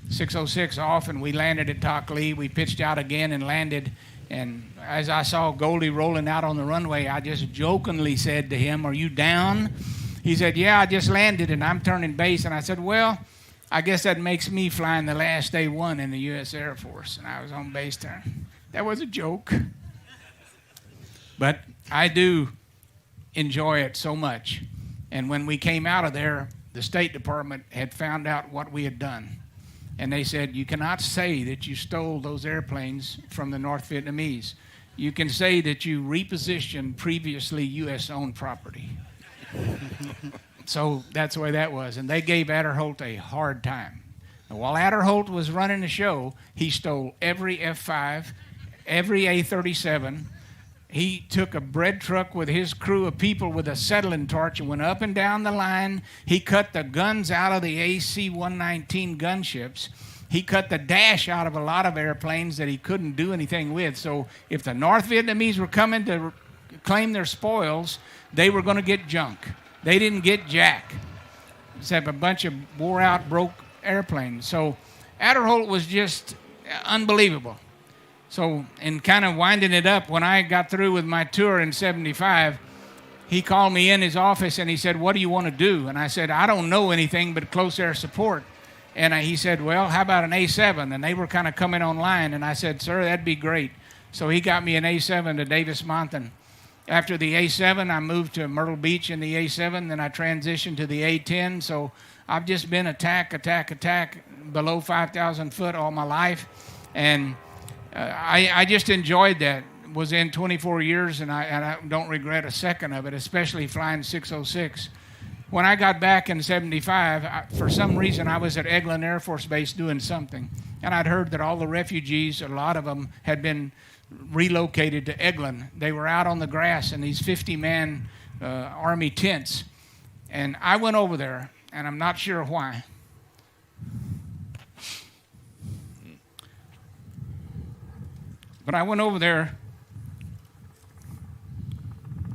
606 off, and we landed at Tok Lee, we pitched out again and landed. And as I saw Goldie rolling out on the runway, I just jokingly said to him, "Are you down?" He said, "Yeah, I just landed and I'm turning base." And I said, "Well, I guess that makes me flying the last A1 in the U.S. Air Force." And I was on base turn. That was a joke. But I do enjoy it so much. And when we came out of there, the State Department had found out what we had done. And they said, you cannot say that you stole those airplanes from the North Vietnamese. You can say that you repositioned previously U.S.-owned property. So that's the way that was. And they gave Adderholt a hard time. And while Adderholt was running the show, he stole every F-5, every A-37. He took a bread truck with his crew of people with a acetylene torch and went up and down the line. He cut the guns out of the AC-119 gunships. He cut the dash out of a lot of airplanes that he couldn't do anything with. So if the North Vietnamese were coming to claim their spoils, they were going to get junk. They didn't get jack, except a bunch of wore-out, broke airplanes. So Adderholt was just unbelievable. So, in kind of winding it up, when I got through with my tour in 75, he called me in his office and he said, "What do you want to do?" And I said, "I don't know anything but close air support." And he said, "Well, how about an A7? And they were kind of coming online. And I said, "Sir, that'd be great." So he got me an A7 to Davis-Monthan. After the A7, I moved to Myrtle Beach in the A7. Then I transitioned to the A10. So I've just been attack below 5,000 foot all my life. And I just enjoyed that. Was in 24 years, and I don't regret a second of it, especially flying 606. When I got back in 75, for some reason I was at Eglin Air Force Base doing something, and I'd heard that all the refugees, a lot of them, had been relocated to Eglin. They were out on the grass in these 50-man Army tents, and I went over there, and I'm not sure why. But I went over there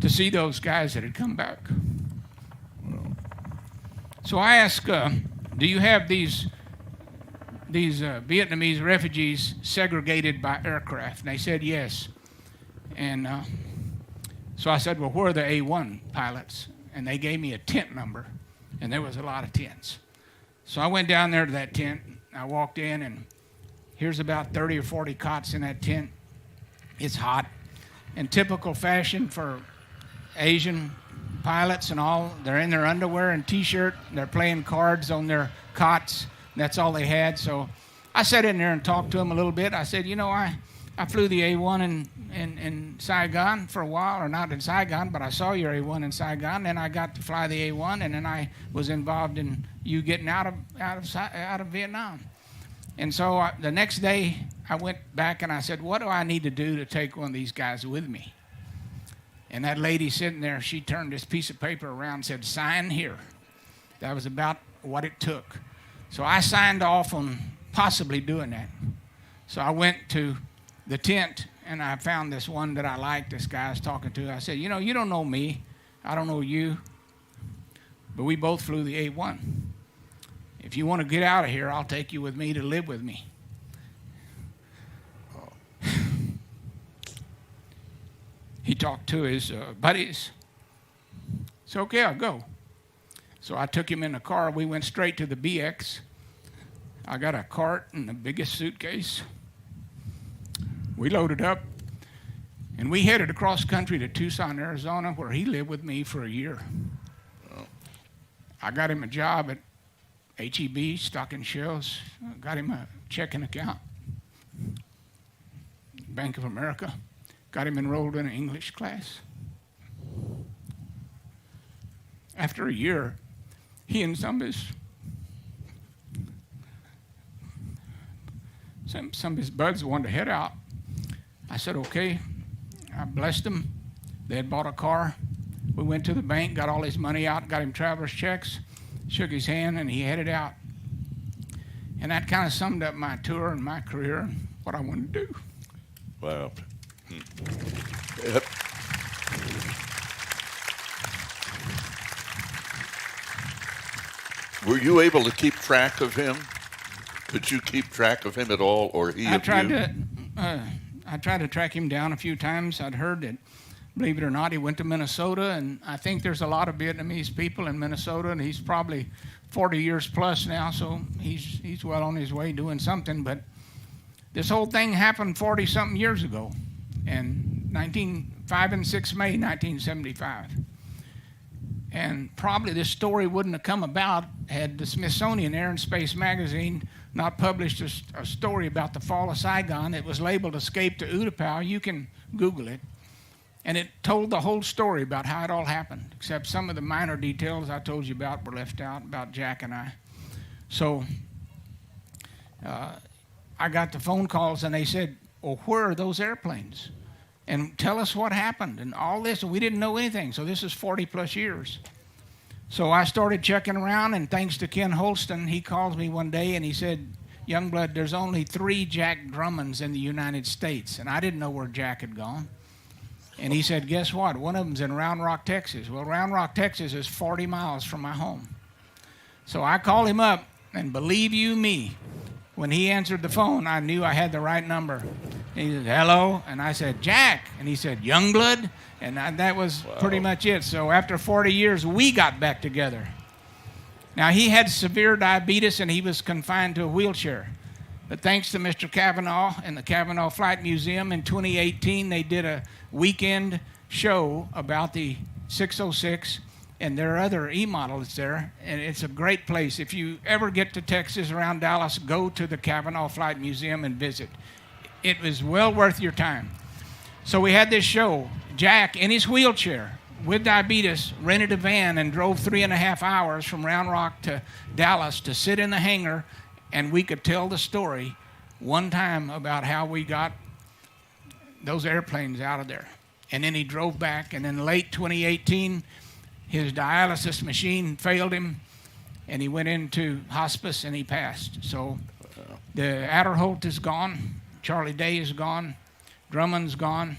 to see those guys that had come back. So I asked, do you have these Vietnamese refugees segregated by aircraft? And they said yes. And so I said, well, where are the A-1 pilots? And they gave me a tent number, and there was a lot of tents. So I went down there to that tent. I walked in, and here's about 30 or 40 cots in that tent. It's hot. In typical fashion for Asian pilots and all, they're in their underwear and T-shirt. They're playing cards on their cots. That's all they had. So I sat in there and talked to them a little bit. I said, you know, I flew the A-1 in Saigon for a while, or not in Saigon, but I saw your A-1 in Saigon. Then I got to fly the A-1, and then I was involved in you getting out of Vietnam. And so the next day, I went back and I said, what do I need to do to take one of these guys with me? And that lady sitting there, she turned this piece of paper around and said, sign here. That was about what it took. So I signed off on possibly doing that. So I went to the tent, and I found this one that I liked, this guy I was talking to. I said, you know, you don't know me. I don't know you. But we both flew the A-1. If you want to get out of here, I'll take you with me to live with me. He talked to his buddies. It's okay, I'll go. So I took him in the car. We went straight to the BX. I got a cart and the biggest suitcase. We loaded up, and we headed across country to Tucson, Arizona, where he lived with me for a year. I got him a job at HEB, stocking shelves. Got him a checking account. Bank of America. Got him enrolled in an English class. After a year, he and some of his buds wanted to head out. I said, okay. I blessed them. They had bought a car. We went to the bank, got all his money out, got him traveler's checks, shook his hand, and he headed out. And that kind of summed up my tour and my career and what I wanted to do. Wow. Were you able to keep track of him? Could you keep track of him at all, or he of you? I tried to track him down a few times. I'd heard that, believe it or not, he went to Minnesota, and I think there's a lot of Vietnamese people in Minnesota, and he's probably 40 years plus now, so he's well on his way doing something. But this whole thing happened 40-something years ago, in 5 and 6 May 1975. And probably this story wouldn't have come about had the Smithsonian Air and Space Magazine not published a story about the fall of Saigon. It was labeled Escape to Utapao. You can Google it. And it told the whole story about how it all happened, except some of the minor details I told you about were left out, about Jack and I. So I got the phone calls, and they said, well, where are those airplanes? And tell us what happened, and all this. And we didn't know anything, so this is 40-plus years. So I started checking around, and thanks to Ken Holston, he calls me one day, and he said, Youngblood, there's only 3 Jack Drummonds in the United States. And I didn't know where Jack had gone. And he said, guess what? One of them's in Round Rock, Texas. Well, Round Rock, Texas is 40 miles from my home. So I called him up, and believe you me, when he answered the phone, I knew I had the right number. And he said, hello? And I said, Jack. And he said, Youngblood? And that was pretty much it. So after 40 years, we got back together. Now, he had severe diabetes, and he was confined to a wheelchair. But thanks to Mr. Cavanaugh and the Cavanaugh Flight Museum, in 2018, they did a weekend show about the 606, and there are other E-models there, and it's a great place. If you ever get to Texas around Dallas, go to the Cavanaugh Flight Museum and visit. It was well worth your time. So we had this show. Jack, in his wheelchair, with diabetes, rented a van and drove 3.5 hours from Round Rock to Dallas to sit in the hangar, and we could tell the story one time about how we got those airplanes out of there. And then he drove back, and in late 2018, his dialysis machine failed him, and he went into hospice, and he passed. So the Adderholt is gone, Charlie Day is gone, Drummond's gone,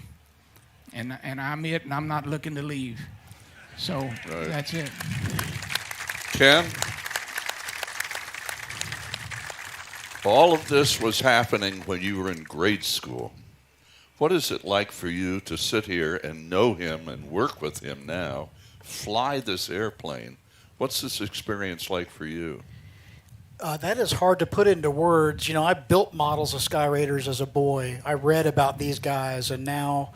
and I'm it, and I'm not looking to leave. So that's it. Ken? All of this was happening when you were in grade school. What is it like for you to sit here and know him and work with him now, fly this airplane? What's this experience like for you? That is hard to put into words. You know, I built models of Skyraiders as a boy. I read about these guys, and now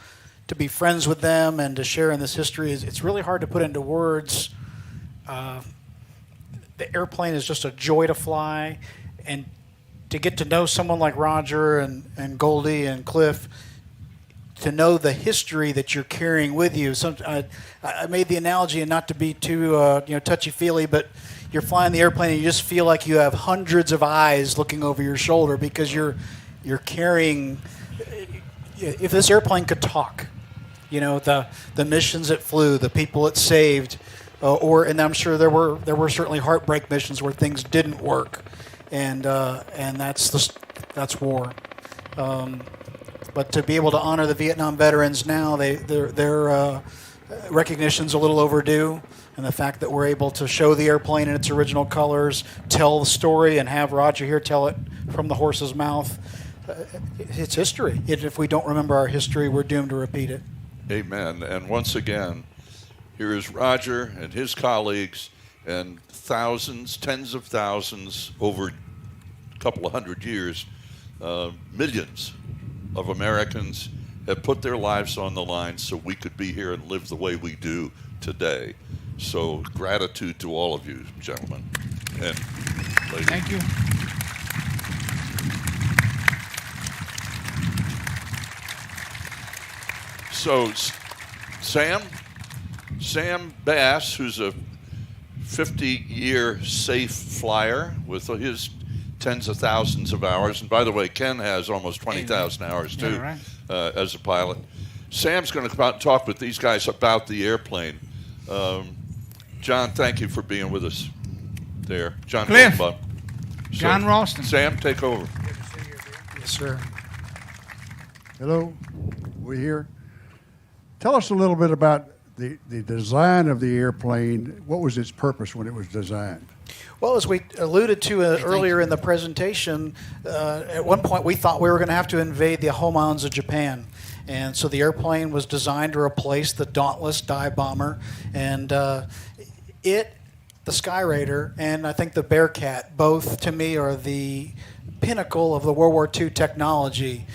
to be friends with them and to share in this history, it's really hard to put into words. The airplane is just a joy to fly, and to get to know someone like Roger and Goldie and Cliff, to know the history that you're carrying with you. I made the analogy, and not to be too touchy-feely, but you're flying the airplane and you just feel like you have hundreds of eyes looking over your shoulder because you're carrying. If this airplane could talk, you know, the missions it flew, the people it saved, and I'm sure there were certainly heartbreak missions where things didn't work, and that's war. But to be able to honor the Vietnam veterans now, their recognition's a little overdue, and the fact that we're able to show the airplane in its original colors, tell the story, and have Roger here tell it from the horse's mouth, it's history. If we don't remember our history, we're doomed to repeat it. Amen. And once again, here is Roger and his colleagues and thousands, tens of thousands, over a couple of hundred years, millions of Americans have put their lives on the line so we could be here and live the way we do today. So gratitude to all of you, gentlemen and ladies. Thank you. So Sam Bass, who's a 50-year safe flyer with his tens of thousands of hours, and by the way, Ken has almost 20,000 hours too, Yeah, right. As a pilot. Sam's going to come out and talk with these guys about the airplane. John, thank you for being with us there. John Cliff. Goldenbaum. John Ralston. Sam, take over. Yes, sir. Hello, we here. Tell us a little bit about the design of the airplane. What was its purpose when it was designed? Well, as we alluded to earlier in the presentation, at one point we thought we were going to have to invade the home islands of Japan. And so the airplane was designed to replace the Dauntless dive bomber. And the Skyraider, and I think the Bearcat, both to me are the pinnacle of the World War II technology.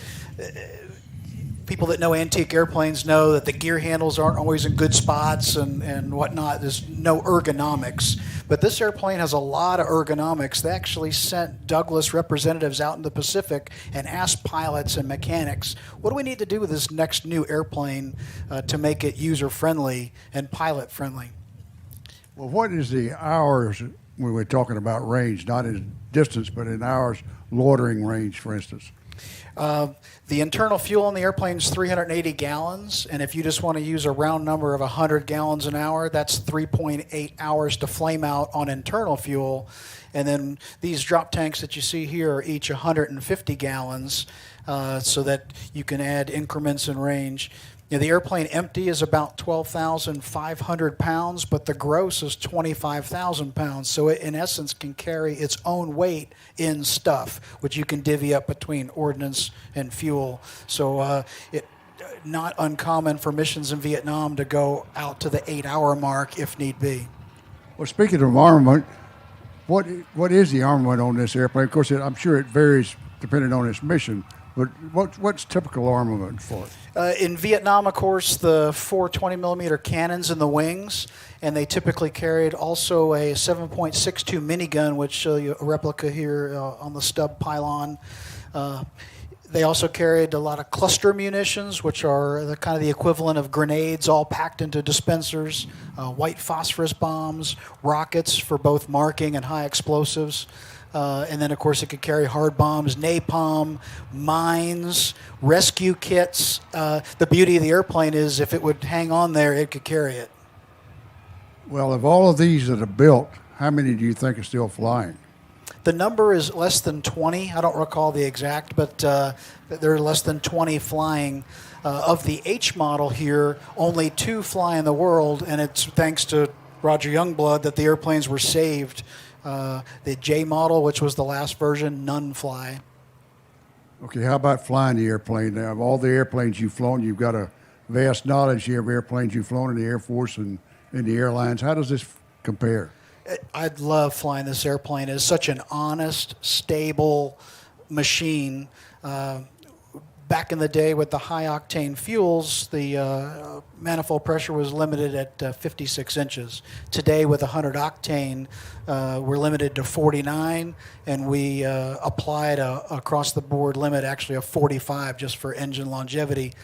People that know antique airplanes know that the gear handles aren't always in good spots and whatnot. There's no ergonomics. But this airplane has a lot of ergonomics. They actually sent Douglas representatives out in the Pacific and asked pilots and mechanics, what do we need to do with this next new airplane to make it user-friendly and pilot-friendly? Well, what is the hours when we're talking about range, not in distance, but in hours loitering range, for instance? The internal fuel on the airplane is 380 gallons, and if you just want to use a round number of 100 gallons an hour, that's 3.8 hours to flame out on internal fuel. And then these drop tanks that you see here are each 150 gallons, so that you can add increments in range. You know, the airplane empty is about 12,500 pounds, but the gross is 25,000 pounds. So it, in essence, can carry its own weight in stuff, which you can divvy up between ordnance and fuel. So it not uncommon for missions in Vietnam to go out to the 8-hour mark if need be. Well, speaking of armament, what is the armament on this airplane? Of course, I'm sure it varies depending on its mission. But what's typical armament for it? In Vietnam, of course, the 4 20-millimeter cannons in the wings, and they typically carried also a 7.62 minigun, which show you a replica here on the stub pylon. They also carried a lot of cluster munitions, which are the kind of the equivalent of grenades, all packed into dispensers, white phosphorus bombs, rockets for both marking and high explosives. And then, of course, it could carry hard bombs, napalm, mines, rescue kits. The beauty of the airplane is if it would hang on there, it could carry it. Well, of all of these that are built, how many do you think are still flying? The number is less than 20. I don't recall the exact, but there are less than 20 flying. Of the H model here, only 2 fly in the world, and it's thanks to Roger Youngblood that the airplanes were saved The J model, which was the last version, none fly. Okay, how about flying the airplane? Now, of all the airplanes you've flown, you've got a vast knowledge here of airplanes you've flown in the Air Force and in the airlines. How does this compare? I'd love flying this airplane. It's such an honest, stable machine. Back in the day with the high-octane fuels, the manifold pressure was limited at 56 inches. Today with 100 octane, we're limited to 49, and we applied a across-the-board limit, actually of 45, just for engine longevity.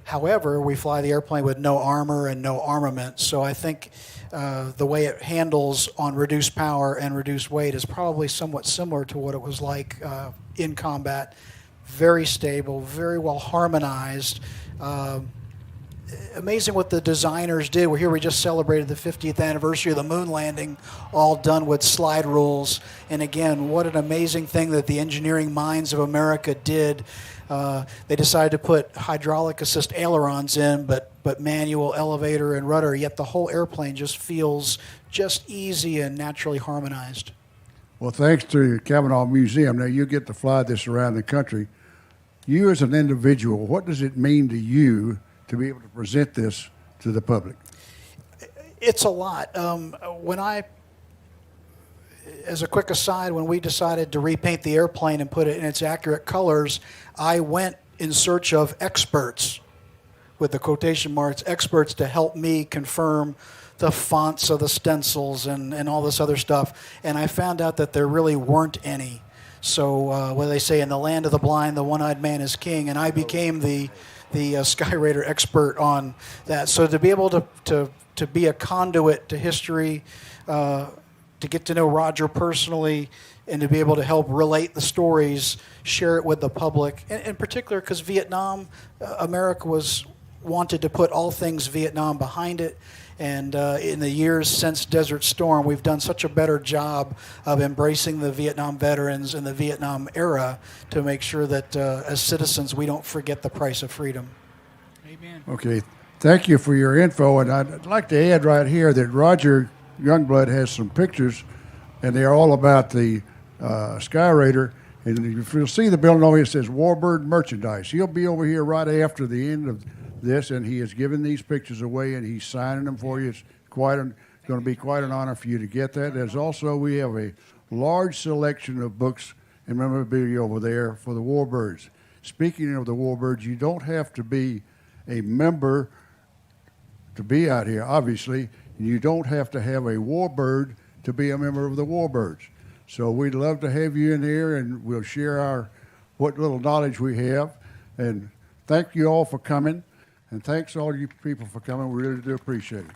However, we fly the airplane with no armor and no armament, so I think the way it handles on reduced power and reduced weight is probably somewhat similar to what it was like in combat. Very stable, very well harmonized. Amazing what the designers did. We're here, we just celebrated the 50th anniversary of the moon landing, all done with slide rules. And again, what an amazing thing that the engineering minds of America did. They decided to put hydraulic assist ailerons in, but manual elevator and rudder, yet the whole airplane just feels just easy and naturally harmonized. Well, thanks to the Cavanaugh Museum, now you get to fly this around the country. You as an individual, what does it mean to you to be able to present this to the public? It's a lot. As a quick aside, when we decided to repaint the airplane and put it in its accurate colors, I went in search of experts, with the quotation marks, experts to help me confirm the fonts of the stencils and all this other stuff. And I found out that there really weren't any. So what do they say, in the land of the blind, the one-eyed man is king, and I became the Skyraider expert on that. So to be able to be a conduit to history, to get to know Roger personally, and to be able to help relate the stories, share it with the public, and in particular because Vietnam, America wanted to put all things Vietnam behind it. And in the years since Desert Storm, we've done such a better job of embracing the Vietnam veterans and the Vietnam era to make sure that as citizens we don't forget the price of freedom. Amen. Okay, thank you for your info. And I'd like to add right here that Roger Youngblood has some pictures, and they're all about the Skyraider. And if you'll see the building over here, it says Warbird Merchandise. He'll be over here right after the end of this, and he has given these pictures away, and he's signing them for you. It's going to be quite an honor for you to get that. There's also, we have a large selection of books and memorabilia over there for the Warbirds. Speaking of the Warbirds, you don't have to be a member to be out here, obviously. You don't have to have a Warbird to be a member of the Warbirds. So we'd love to have you in here, and we'll share what little knowledge we have. And thank you all for coming. And thanks all you people for coming. We really do appreciate it.